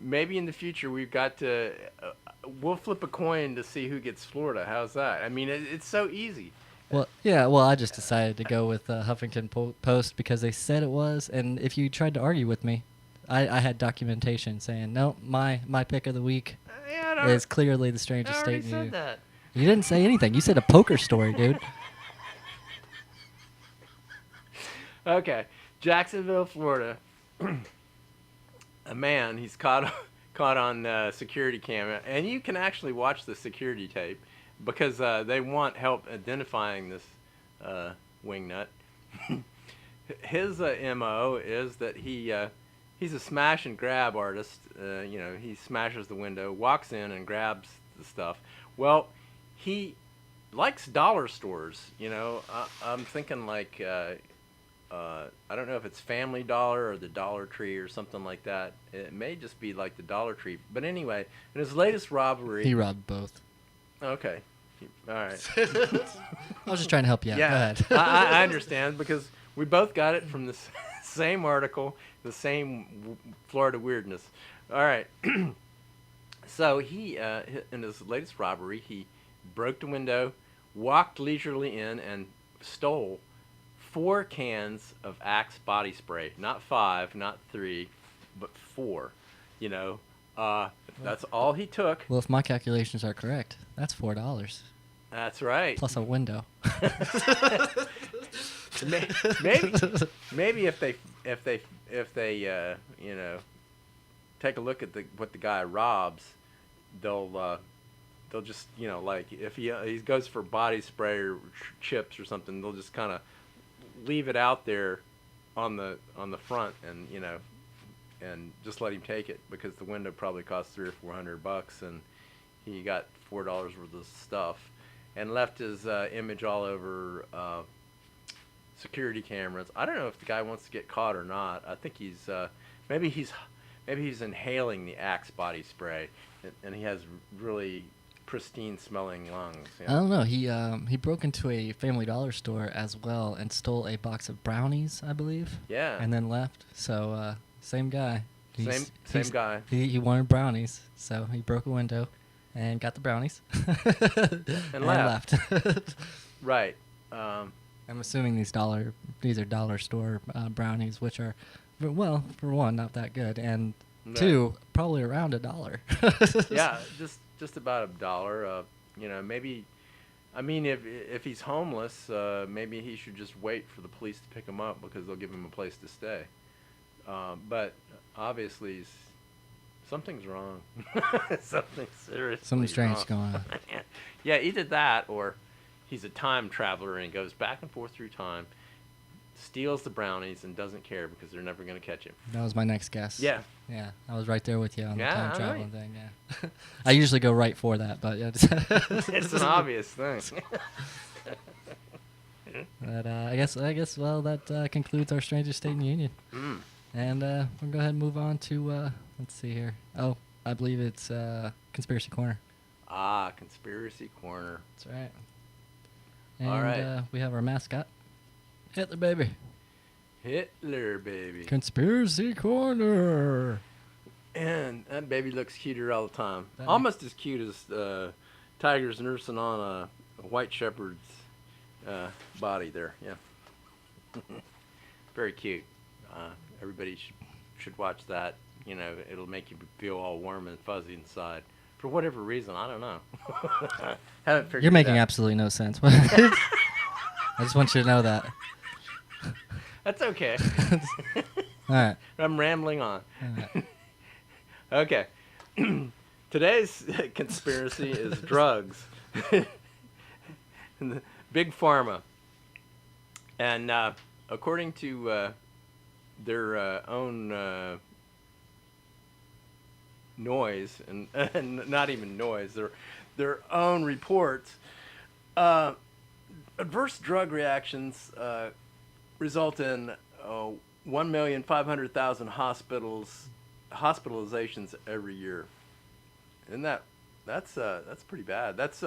Speaker 2: maybe in the future we've got to. We'll flip a coin to see who gets Florida. How's that? I mean, it's so easy.
Speaker 1: Well, yeah. Well, I just decided to go with Huffington Post because they said it was, and if you tried to argue with me, I had documentation saying no. My pick of the week
Speaker 2: Yeah,
Speaker 1: is clearly the
Speaker 2: I
Speaker 1: strangest
Speaker 2: already
Speaker 1: state in
Speaker 2: said
Speaker 1: you.
Speaker 2: that.
Speaker 1: You didn't say anything. You said a poker story, dude.
Speaker 2: Okay, Jacksonville, Florida. A man, he's caught on security camera, and you can actually watch the security tape because they want help identifying this wingnut. His MO is that he's a smash and grab artist. He smashes the window, walks in, and grabs the stuff. Well, he likes dollar stores. I'm thinking like. I don't know if it's Family Dollar or the Dollar Tree or something like that. It may just be like the Dollar Tree. But anyway, in his latest robbery...
Speaker 1: He robbed both.
Speaker 2: Okay. All right.
Speaker 1: I was just trying to help you out. Go
Speaker 2: Yeah,
Speaker 1: ahead.
Speaker 2: I understand because we both got it from the same article, the same Florida weirdness. All right. So he, in his latest robbery, he broke the window, walked leisurely in, and stole 4 cans of Axe body spray. Not 5, not 3, but 4. You know, that's all he took.
Speaker 1: Well, if my calculations are correct, that's $4
Speaker 2: That's right.
Speaker 1: plus a window.
Speaker 2: Maybe if they take a look at what the guy robs, they'll just like if he goes for body spray or chips or something, they'll just kind of leave it out there on the front and just let him take it, because the window probably cost $300 or $400 and he got $4 worth of stuff, and left his image all over security cameras. I don't know if the guy wants to get caught or not. I think he's maybe he's inhaling the Axe body spray, and he has really pristine smelling lungs.
Speaker 1: I don't know. He broke into a Family Dollar store as well and stole a box of brownies, I believe.
Speaker 2: Yeah.
Speaker 1: And then left. So same guy.
Speaker 2: Same guy.
Speaker 1: He wanted brownies, so he broke a window and got the brownies
Speaker 2: and left. Right.
Speaker 1: I'm assuming these are dollar store brownies, which are, well, for one, not that good, and two, probably around $1.
Speaker 2: Yeah, just about $1. Maybe, I mean, if he's homeless, maybe he should just wait for the police to pick him up, because they'll give him a place to stay. But obviously, something's wrong. Something seriously
Speaker 1: Something strange
Speaker 2: wrong.
Speaker 1: going on.
Speaker 2: Yeah, either that or he's a time traveler and he goes back and forth through time, steals the brownies, and doesn't care because they're never going to catch him.
Speaker 1: That was my next guess.
Speaker 2: Yeah.
Speaker 1: Yeah, I was right there with you on the time traveling
Speaker 2: right.
Speaker 1: thing. Yeah, I usually go right for that, but yeah,
Speaker 2: It's an obvious thing.
Speaker 1: But I guess well, that concludes our strangest state in the union.
Speaker 2: Mm.
Speaker 1: And we'll go ahead and move on to let's see here. Oh, I believe it's Conspiracy Corner.
Speaker 2: Ah, Conspiracy Corner.
Speaker 1: That's right. And
Speaker 2: All right.
Speaker 1: We have our mascot, Hitler baby.
Speaker 2: Hitler baby.
Speaker 1: Conspiracy Corner.
Speaker 2: And that baby looks cuter all the time.
Speaker 1: That
Speaker 2: Almost as cute as Tiger's nursing on a white shepherd's body there. Yeah. Very cute. Everybody should watch that. It'll make you feel all warm and fuzzy inside. For whatever reason, I don't know. Haven't figured
Speaker 1: You're making
Speaker 2: it out.
Speaker 1: absolutely no sense. I just want you to know that.
Speaker 2: That's okay.
Speaker 1: All right.
Speaker 2: I'm rambling on.
Speaker 1: All right.
Speaker 2: Okay. Today's conspiracy is drugs. And the Big Pharma. And according to their own noise, and not even noise, their own reports, adverse drug reactions result in 1,500,000 hospitalizations every year. And that's pretty bad. That's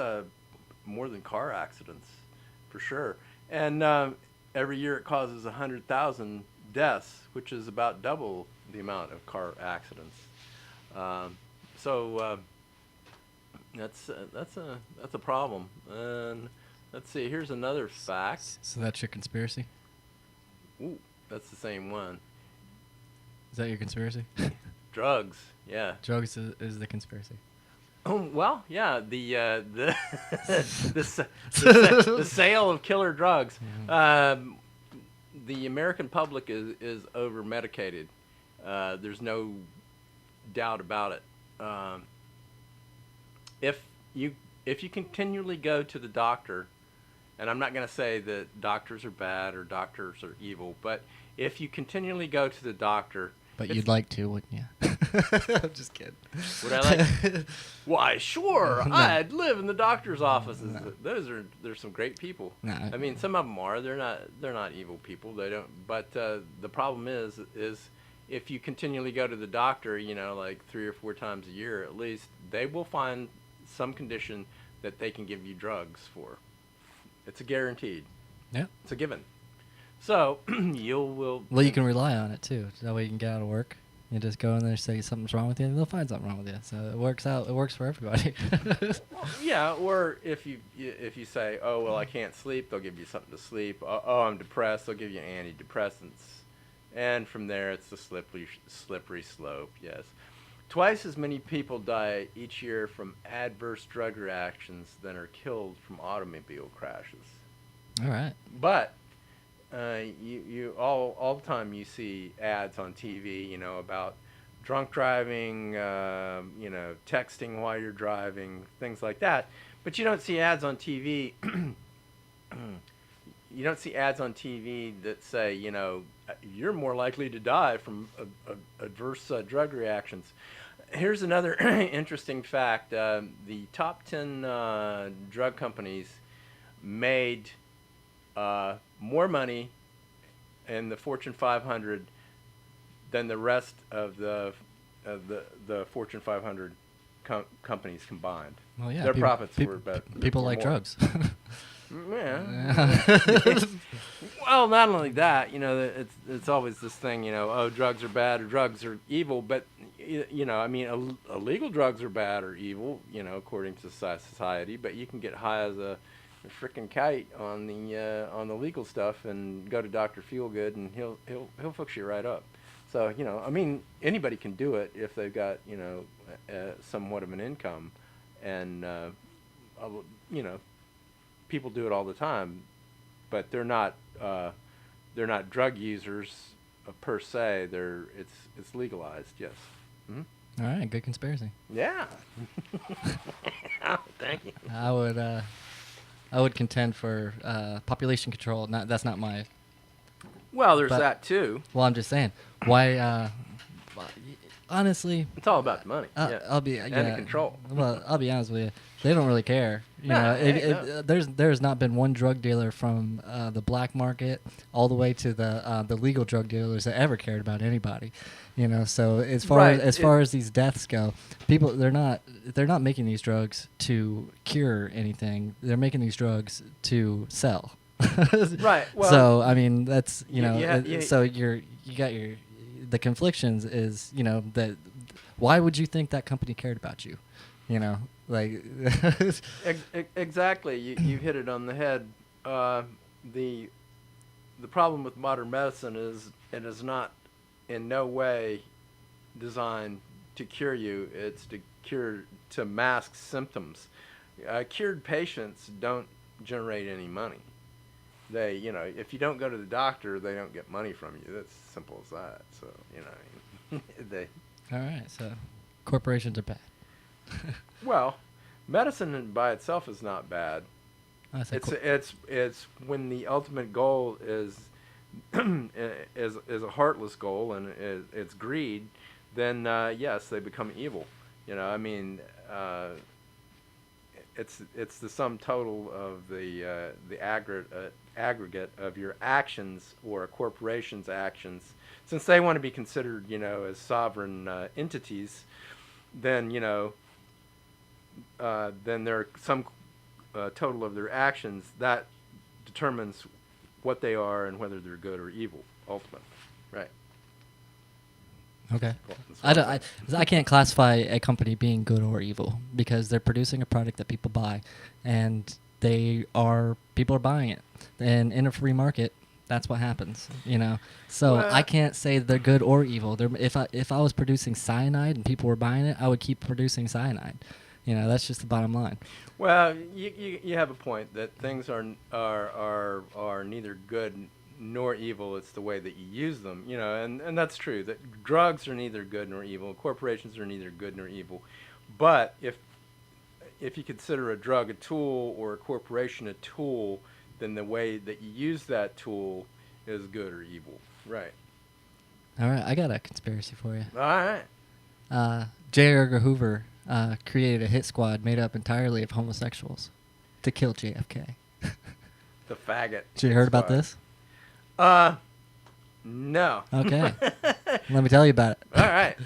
Speaker 2: more than car accidents, for sure. And every year it causes 100,000 deaths, which is about double the amount of car accidents. So that's a problem. And let's see. Here's another fact.
Speaker 1: So that's your conspiracy?
Speaker 2: Ooh, that's the same one.
Speaker 1: Is that your conspiracy?
Speaker 2: Drugs. Yeah.
Speaker 1: Drugs is the conspiracy.
Speaker 2: Oh, well, yeah. The the sale of killer drugs. The American public is over medicated. There's no doubt about it. If you continually go to the doctor, and I'm not going to say that doctors are bad or doctors are evil, but if you continually go to the doctor,
Speaker 1: but you'd like to, wouldn't you? I'm just kidding.
Speaker 2: Would I like? Why, sure.
Speaker 1: No.
Speaker 2: I'd live in the doctor's offices. No. There's some great people.
Speaker 1: No.
Speaker 2: I mean, some of them are. They're not evil people. They don't. But the problem is if you continually go to the doctor, like 3 or 4 times a year at least, they will find some condition that they can give you drugs for. It's a guaranteed.
Speaker 1: Yeah.
Speaker 2: It's a given. So Well,
Speaker 1: you can rely on it too. That way you can get out of work. You just go in there, say something's wrong with you, and they'll find something wrong with you. So it works out. It works for everybody.
Speaker 2: Well, yeah, or if you say, oh, well, I can't sleep, they'll give you something to sleep. Oh, I'm depressed, they'll give you antidepressants. And from there, it's the slippery slope, yes. Twice as many people die each year from adverse drug reactions than are killed from automobile crashes.
Speaker 1: All right.
Speaker 2: But you all the time you see ads on TV, about drunk driving, texting while you're driving, things like that. But you don't see ads on TV. You don't see ads on TV that say, you're more likely to die from adverse drug reactions. Here's another interesting fact. The top 10 drug companies made more money in the Fortune 500 than the rest of the Fortune 500 companies combined.
Speaker 1: Well, yeah.
Speaker 2: Their profits were better.
Speaker 1: People like
Speaker 2: more.
Speaker 1: drugs.
Speaker 2: Yeah. Well, not only that, it's always this thing, drugs are bad or drugs are evil, but illegal drugs are bad or evil, according to society. But you can get high as a frickin' kite on the legal stuff and go to Dr. Feelgood and he'll fix you right up. So anybody can do it if they've got somewhat of an income, and people do it all the time, but they're not drug users per se. It's legalized. Yes. Mm-hmm.
Speaker 1: All right, good conspiracy.
Speaker 2: Yeah. Thank you.
Speaker 1: I would contend for population control. That's not my.
Speaker 2: Well, there's
Speaker 1: but,
Speaker 2: that too.
Speaker 1: Well, I'm just saying. Why? Honestly,
Speaker 2: it's all about the money. Yeah.
Speaker 1: I'll be
Speaker 2: and the control.
Speaker 1: Well, I'll be honest with you. They don't really care.
Speaker 2: No.
Speaker 1: There's not been one drug dealer from the black market all the way to the legal drug dealers that ever cared about anybody. So as far as these deaths go, people they're not making these drugs to cure anything. They're making these drugs to sell.
Speaker 2: Right. Well,
Speaker 1: so I mean that's so you got the conflictions is that why would you think that company cared about you?
Speaker 2: Exactly. You hit it on the head. The problem with modern medicine is it is not in no way designed to cure you. It's to mask symptoms. Cured patients don't generate any money. They, if you don't go to the doctor, they don't get money from you. That's simple as that. So, they.
Speaker 1: All right. So, corporations are bad.
Speaker 2: Well, medicine by itself is not bad. It's when the ultimate goal is a heartless goal and it's greed, then yes, they become evil. It's the sum total of the aggregate of your actions or a corporation's actions. Since they want to be considered, as sovereign entities, then then there are some total of their actions that determines what they are and whether they're good or evil, ultimately. Right.
Speaker 1: Okay. I can't classify a company being good or evil because they're producing a product that people buy, and people are buying it, and in a free market, that's what happens, So I can't say they're good or evil. If I was producing cyanide and people were buying it, I would keep producing cyanide. That's just the bottom line.
Speaker 2: Well, you have a point that things are neither good nor evil. It's the way that you use them, and that's true. That drugs are neither good nor evil. Corporations are neither good nor evil. But if you consider a drug a tool or a corporation a tool, then the way that you use that tool is good or evil. Right.
Speaker 1: All right, I got a conspiracy for you.
Speaker 2: All right.
Speaker 1: J. Edgar Hoover created a hit squad made up entirely of homosexuals to kill JFK.
Speaker 2: The faggot.
Speaker 1: Did you heard about this?
Speaker 2: No.
Speaker 1: Okay. Let me tell you about it.
Speaker 2: All right.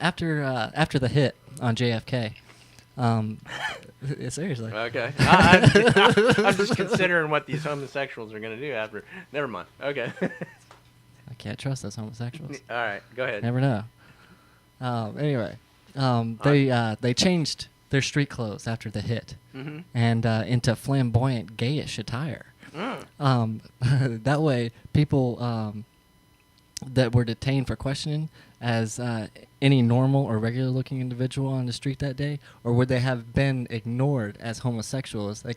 Speaker 1: After the hit on JFK, seriously.
Speaker 2: Okay. I'm just considering what these homosexuals are going to do after. Never mind. Okay.
Speaker 1: I can't trust those homosexuals.
Speaker 2: All right. Go ahead.
Speaker 1: Never know. Anyway, they changed their street clothes after the hit, and into flamboyant, gayish attire. That way, people that were detained for questioning as any normal or regular-looking individual on the street that day, or would they have been ignored as homosexuals that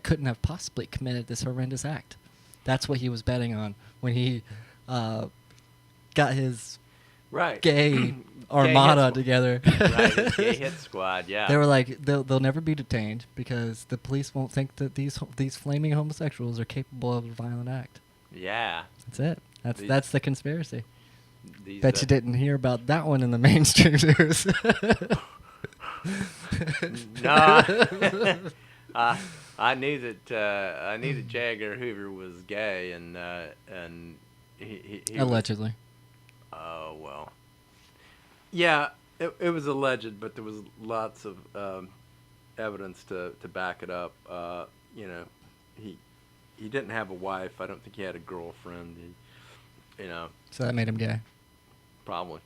Speaker 1: couldn't have possibly committed this horrendous act? That's what he was betting on when he got his
Speaker 2: Right.
Speaker 1: gay armada together.
Speaker 2: Right, his gay hit squad, yeah.
Speaker 1: They were like, they'll never be detained because the police won't think that these flaming homosexuals are capable of a violent act.
Speaker 2: Yeah.
Speaker 1: That's it. That's the conspiracy.
Speaker 2: These,
Speaker 1: Bet you didn't hear about that one in the mainstream news.
Speaker 2: No. I knew that J. Edgar Hoover was gay, and he
Speaker 1: Allegedly.
Speaker 2: Oh, well. Yeah, it was alleged, but there was lots of evidence to back it up. You know, he didn't have a wife. I don't think he had a girlfriend.
Speaker 1: So that made him gay.
Speaker 2: Probably.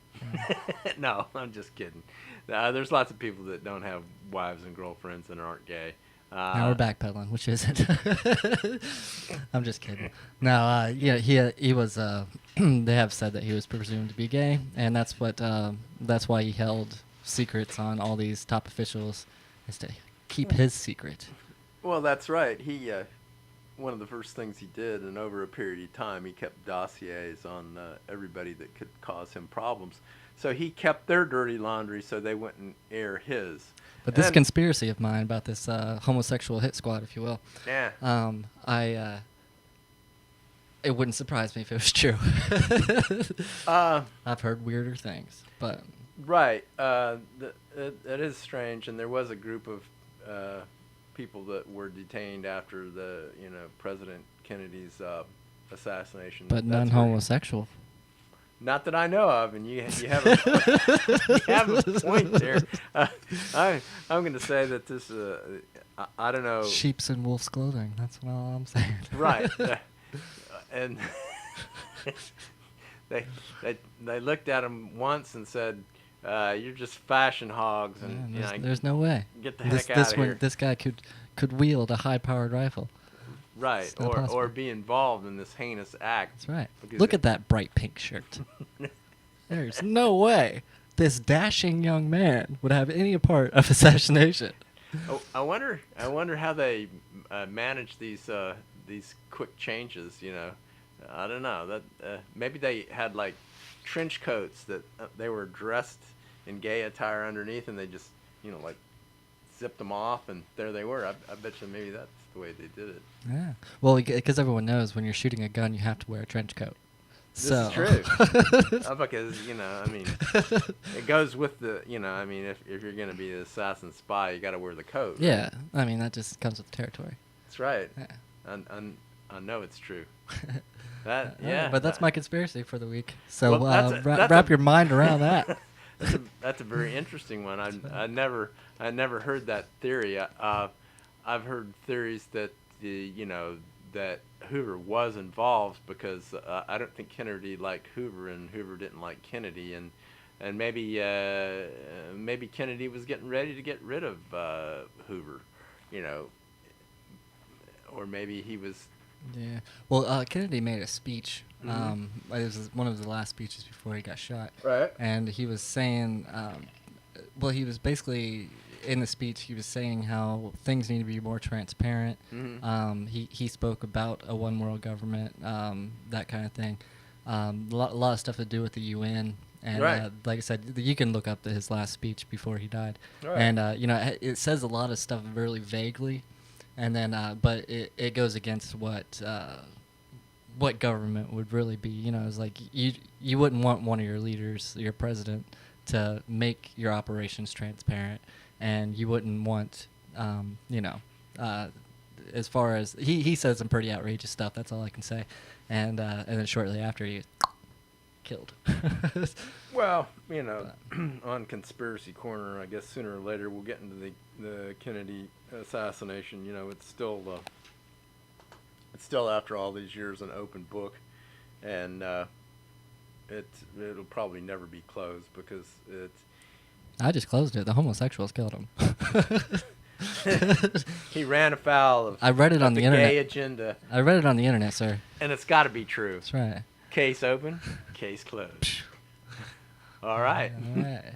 Speaker 2: No, I'm just kidding. There's lots of people that don't have wives and girlfriends and aren't gay.
Speaker 1: Now we're backpedaling, which isn't. I'm just kidding. No, yeah, he was. They have said that he was presumed to be gay, and that's why he held secrets on all these top officials, is to keep his secret.
Speaker 2: Well, that's right. He one of the first things he did, and over a period of time, he kept dossiers on everybody that could cause him problems. So he kept their dirty laundry so they wouldn't air his.
Speaker 1: But this conspiracy of mine about this homosexual hit squad, if you will,
Speaker 2: yeah,
Speaker 1: it wouldn't surprise me if it was true. I've heard weirder things, but
Speaker 2: right, it is strange, and there was a group of people that were detained after the President Kennedy's assassination.
Speaker 1: But none homosexual.
Speaker 2: Not that I know of, and you have a, you have a point there. I'm going to say that this, I don't know.
Speaker 1: Sheep's in wolf's clothing. That's all I'm saying.
Speaker 2: Right, and they looked at him once and said, "You're just fashion hogs," and
Speaker 1: there's no way.
Speaker 2: Get the heck out of here.
Speaker 1: This guy could wield a high-powered rifle.
Speaker 2: Right, or be involved in this heinous act.
Speaker 1: That's right. Look at that bright pink shirt. There's no way this dashing young man would have any part of assassination.
Speaker 2: Oh, I wonder how they manage these quick changes. I don't know. That maybe they had like trench coats that they were dressed in gay attire underneath, and they just like zipped them off, and there they were. I bet you maybe that's the way they did it.
Speaker 1: Yeah. Well, because everyone knows when you're shooting a gun, you have to wear a trench coat.
Speaker 2: This is true. Because it goes with the if you're going to be an assassin spy, you got to wear the coat.
Speaker 1: Yeah. Right? That just comes with the territory.
Speaker 2: That's right.
Speaker 1: Yeah.
Speaker 2: I know it's true.
Speaker 1: But that's my conspiracy for the week. So
Speaker 2: that's
Speaker 1: wrap your mind around that.
Speaker 2: That's a very interesting one. I never heard that theory. I've heard theories that that Hoover was involved because I don't think Kennedy liked Hoover and Hoover didn't like Kennedy, and maybe Kennedy was getting ready to get rid of Hoover, or maybe he was.
Speaker 1: Yeah. Well, Kennedy made a speech. It was one of the last speeches before he got shot.
Speaker 2: Right.
Speaker 1: And he was saying, he was basically in the speech. He was saying how things need to be more transparent. Mm-hmm. He spoke about a one world government, that kind of thing. A lot of stuff to do with the UN. And like I said, you can look up his last speech before he died. Right. And it says a lot of stuff really vaguely. And then, but it goes against what government would really be. It's like you wouldn't want one of your leaders, your president, to make your operations transparent, and you wouldn't want, as far as he said some pretty outrageous stuff. That's all I can say. And then shortly after he killed.
Speaker 2: Well, on Conspiracy Corner, I guess sooner or later we'll get into the Kennedy assassination. It's still after all these years an open book, and it'll probably never be closed because it's.
Speaker 1: I just closed it. The homosexuals killed him.
Speaker 2: He ran afoul of.
Speaker 1: I read it on the internet.
Speaker 2: Gay agenda.
Speaker 1: I read it on the internet, sir.
Speaker 2: And it's got to be true.
Speaker 1: That's right.
Speaker 2: Case open, case closed. All right.
Speaker 1: All right.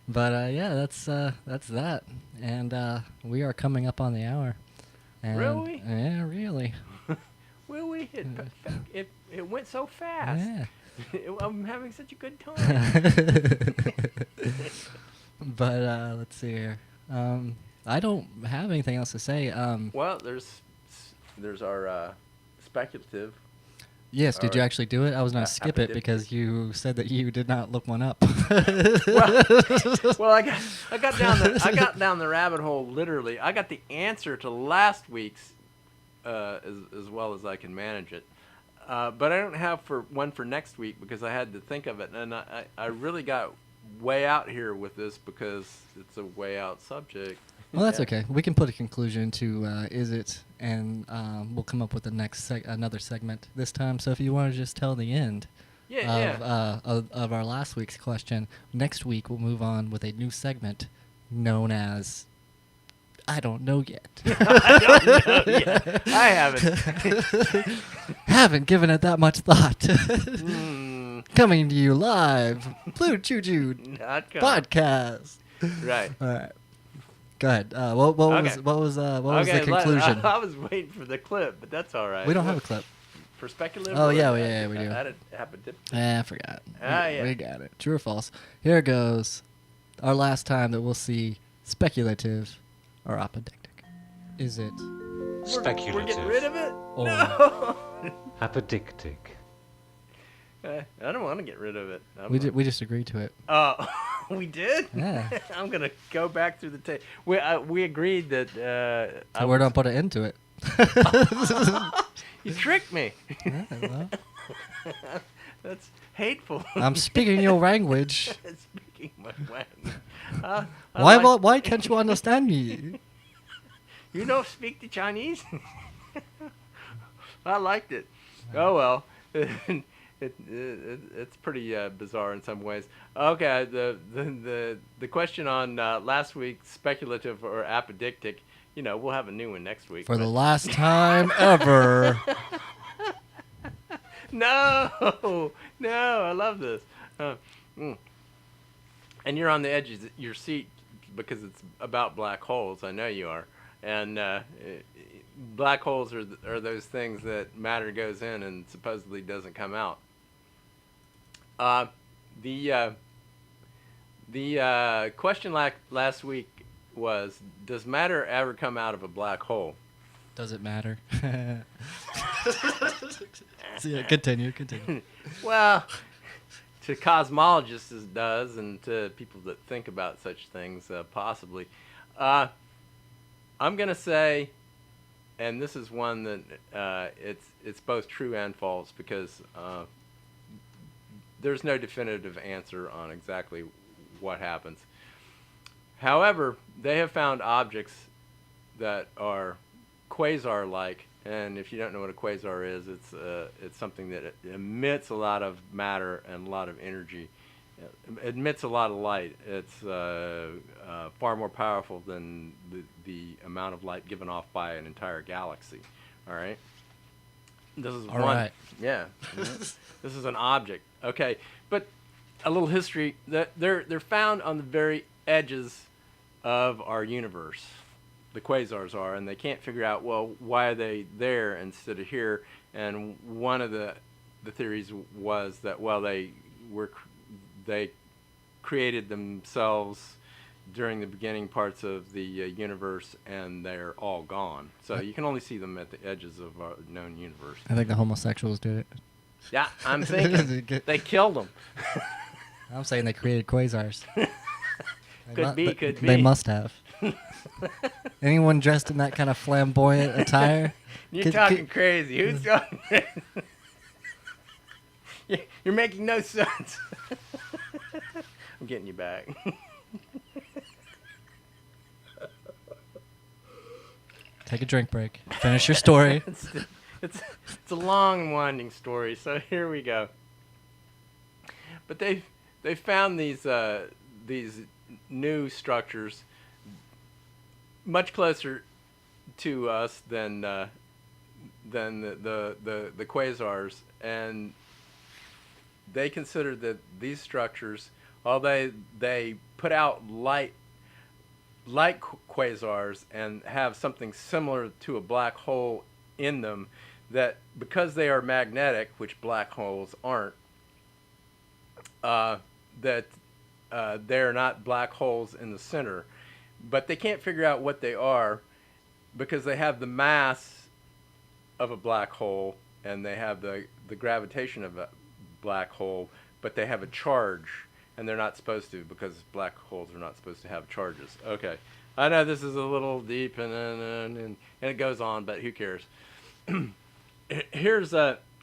Speaker 1: But yeah, that's that, and we are coming up on the hour. And,
Speaker 2: Really?
Speaker 1: Yeah, really.
Speaker 2: Well, it went so fast.
Speaker 1: Yeah.
Speaker 2: I'm having such a good time.
Speaker 1: But let's see here. I don't have anything else to say.
Speaker 2: Well, there's our speculative.
Speaker 1: Yes, did you
Speaker 2: Alright.
Speaker 1: actually do it? I was going to skip it
Speaker 2: Apodiptic.
Speaker 1: because you said that you did not look one up.
Speaker 2: Well, I got down the rabbit hole literally. I got the answer to last week's as well as I can manage it. But I don't have one for next week because I had to think of it, and I really got way out here with this because it's a way out subject.
Speaker 1: Well, that's
Speaker 2: Yeah.
Speaker 1: okay. We can put a conclusion to is it, and we'll come up with the next another segment this time. So if you want to just tell the end of our last week's question, next week we'll move on with a new segment known as I don't know yet.
Speaker 2: I don't know yet. I haven't.
Speaker 1: Haven't given it that much thought.
Speaker 2: Mm,
Speaker 1: Coming to you live, Blue Juju
Speaker 2: not coming.
Speaker 1: podcast.
Speaker 2: Right.
Speaker 1: All right. Go ahead. What
Speaker 2: Okay.
Speaker 1: was the
Speaker 2: Okay,
Speaker 1: conclusion?
Speaker 2: I was waiting for the clip, but that's all right.
Speaker 1: We don't have a clip.
Speaker 2: For speculative?
Speaker 1: Oh,
Speaker 2: or-
Speaker 1: yeah, we do.
Speaker 2: That happened.
Speaker 1: I forgot.
Speaker 2: Yeah.
Speaker 1: We got it. True or false? Here goes. Our last time that we'll see speculative or apodictic. Is it?
Speaker 4: Speculative.
Speaker 2: We're getting rid of it?
Speaker 1: Or-
Speaker 2: No.
Speaker 4: Apodictic.
Speaker 2: I don't want to get rid of it.
Speaker 1: We just agreed to it.
Speaker 2: Oh, we did?
Speaker 1: Yeah.
Speaker 2: I'm going to go back through the tape. We agreed that...
Speaker 1: So we're gonna put an end to it.
Speaker 2: You tricked me.
Speaker 1: Yeah, well,
Speaker 2: That's hateful.
Speaker 1: I'm speaking your language.
Speaker 2: Speaking my language. I like-
Speaker 1: Why can't you understand me?
Speaker 2: You don't speak the Chinese? I liked it. Oh, well. It's pretty bizarre in some ways. Okay, the question on last week's speculative or apodictic, we'll have a new one next week.
Speaker 1: For the
Speaker 2: but-
Speaker 1: last time ever.
Speaker 2: No, I love this. And you're on the edge of your seat because it's about black holes. I know you are. And black holes are those things that matter goes in and supposedly doesn't come out. The question last week was, does matter ever come out of a black hole?
Speaker 1: Does it matter? So, yeah, continue.
Speaker 2: Well, to cosmologists it does, and to people that think about such things, possibly. I'm gonna say, and this is one that it's both true and false because there's no definitive answer on exactly what happens. However, they have found objects that are quasar-like, and if you don't know what a quasar is, it's something that emits a lot of matter and a lot of energy. It emits a lot of light. It's far more powerful than the amount of light given off by an entire galaxy. All right. This is
Speaker 1: All
Speaker 2: one.
Speaker 1: right.
Speaker 2: Yeah. This is an object. Okay, but a little history. That they're found on the very edges of our universe. The quasars are, and they can't figure out, well, why are they there instead of here? And one of the theories was that, well, they created themselves during the beginning parts of the universe, and they're all gone. So you can only see them at the edges of our known universe.
Speaker 1: I think the homosexuals did it.
Speaker 2: Yeah, I'm thinking they killed them.
Speaker 1: I'm saying they created quasars.
Speaker 2: Could be.
Speaker 1: They must have. Anyone dressed in that kind of flamboyant attire?
Speaker 2: You're talking crazy. Who's talking crazy? You're making no sense. I'm getting you back.
Speaker 1: Take a drink break. Finish your story.
Speaker 2: It's a long and winding story, so here we go. But they found these new structures much closer to us than the quasars, and they considered that these structures although they put out light quasars and have something similar to a black hole in them, that because they are magnetic, which black holes aren't, that they're not black holes in the center. But they can't figure out what they are because they have the mass of a black hole and they have the gravitation of a black hole, but they have a charge, and they're not supposed to, because black holes are not supposed to have charges. Okay, I know this is a little deep and it goes on, but who cares? Here's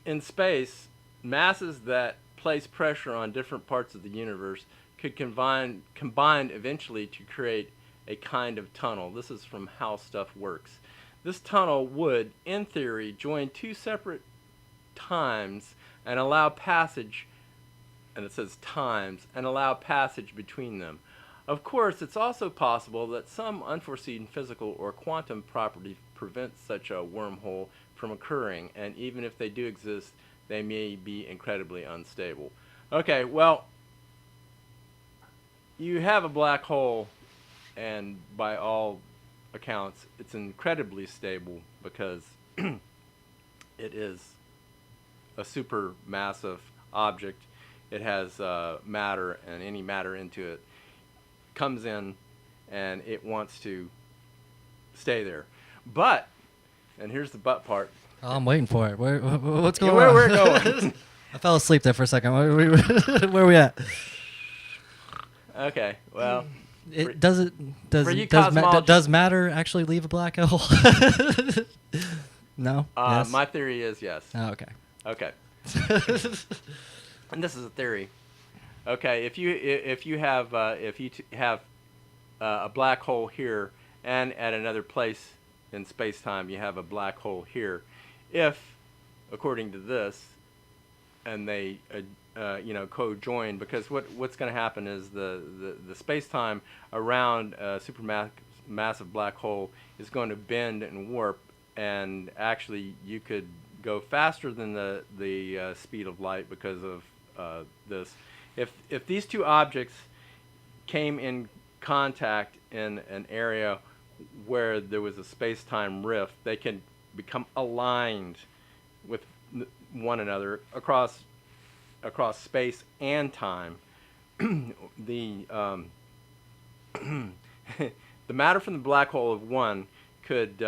Speaker 2: in space, masses that place pressure on different parts of the universe could combine eventually to create a kind of tunnel. This is from How Stuff Works. This tunnel would, in theory, join two separate times and allow passage, and it says times, and allow passage between them. Of course, it's also possible that some unforeseen physical or quantum property prevents such a wormhole from occurring, and even if they do exist, they may be incredibly unstable. Okay, well, you have a black hole, and by all accounts, it's incredibly stable because it is a super massive object. It has matter, and any matter into it comes in, and it wants to stay there. But, and here's the but part.
Speaker 1: Oh, I'm waiting for it. What's going
Speaker 2: Where
Speaker 1: on?
Speaker 2: we're going.
Speaker 1: I fell asleep there for a second. Where are we at?
Speaker 2: Okay, well.
Speaker 1: Does matter actually leave a black hole? No. Yes?
Speaker 2: My theory is yes.
Speaker 1: Oh, okay.
Speaker 2: Okay. And this is a theory. Okay, if you have a black hole here, and at another place in space-time you have a black hole here, if, according to this, and they co-join, because what's going to happen is the space-time around a supermassive black hole is going to bend and warp, and actually you could go faster than the speed of light because of this. If these two objects came in contact in an area where there was a space-time rift, they can become aligned with one another across space and time. The matter from the black hole of one could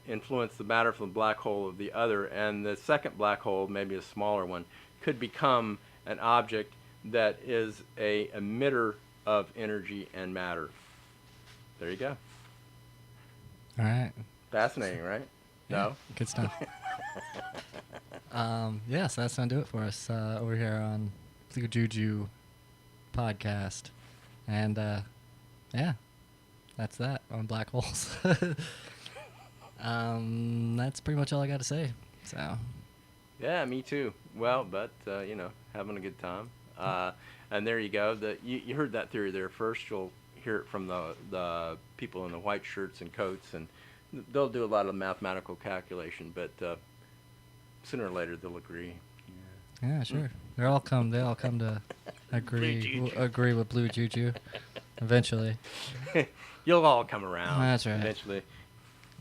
Speaker 2: influence the matter from the black hole of the other, and the second black hole, maybe a smaller one, could become an object that is a emitter of energy and matter. There you go.
Speaker 1: All right.
Speaker 2: Fascinating, right?
Speaker 1: Yeah,
Speaker 2: No?
Speaker 1: good stuff. Yeah, so that's going to do it for us over here on Blue Juju podcast. And, yeah, that's that on black holes. That's pretty much all I got to say. So.
Speaker 2: Yeah, me too. Well, but, having a good time. And there you go. You heard that theory there first. You'll hear it from the people in the white shirts and coats, and they'll do a lot of mathematical calculation, but sooner or later they'll agree.
Speaker 1: Yeah, sure. They all come to agree with Blue Juju eventually.
Speaker 2: You'll all come around.
Speaker 1: That's right.
Speaker 2: Eventually.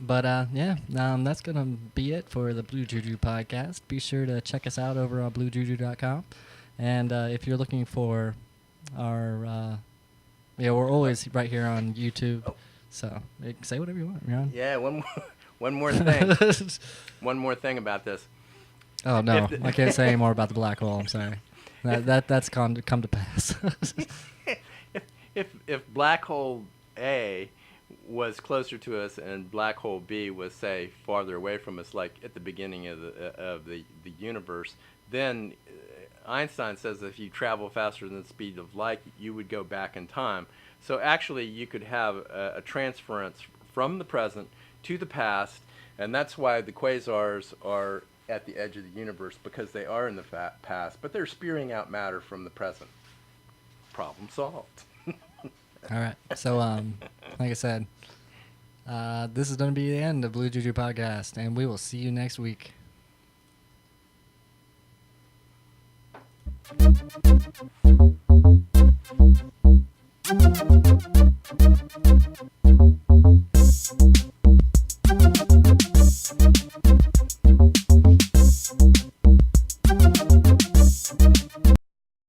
Speaker 1: But that's gonna be it for the Blue Juju podcast. Be sure to check us out over on bluejuju.com, and if you're looking for our, we're always right here on YouTube.
Speaker 2: Oh.
Speaker 1: So say whatever you want, Ron.
Speaker 2: Yeah, one more thing. One more thing about this.
Speaker 1: Oh no, I can't say any more about the black hole. I'm sorry. That's come to pass.
Speaker 2: if black hole A was closer to us and black hole B was, say, farther away from us, like at the beginning of the universe, then Einstein says if you travel faster than the speed of light, you would go back in time. So actually, you could have a transference from the present to the past, and that's why the quasars are at the edge of the universe, because they are in the past, but they're spewing out matter from the present. Problem solved.
Speaker 1: All right. So, like I said, this is going to be the end of Blue Juju Podcast, and we will see you next week.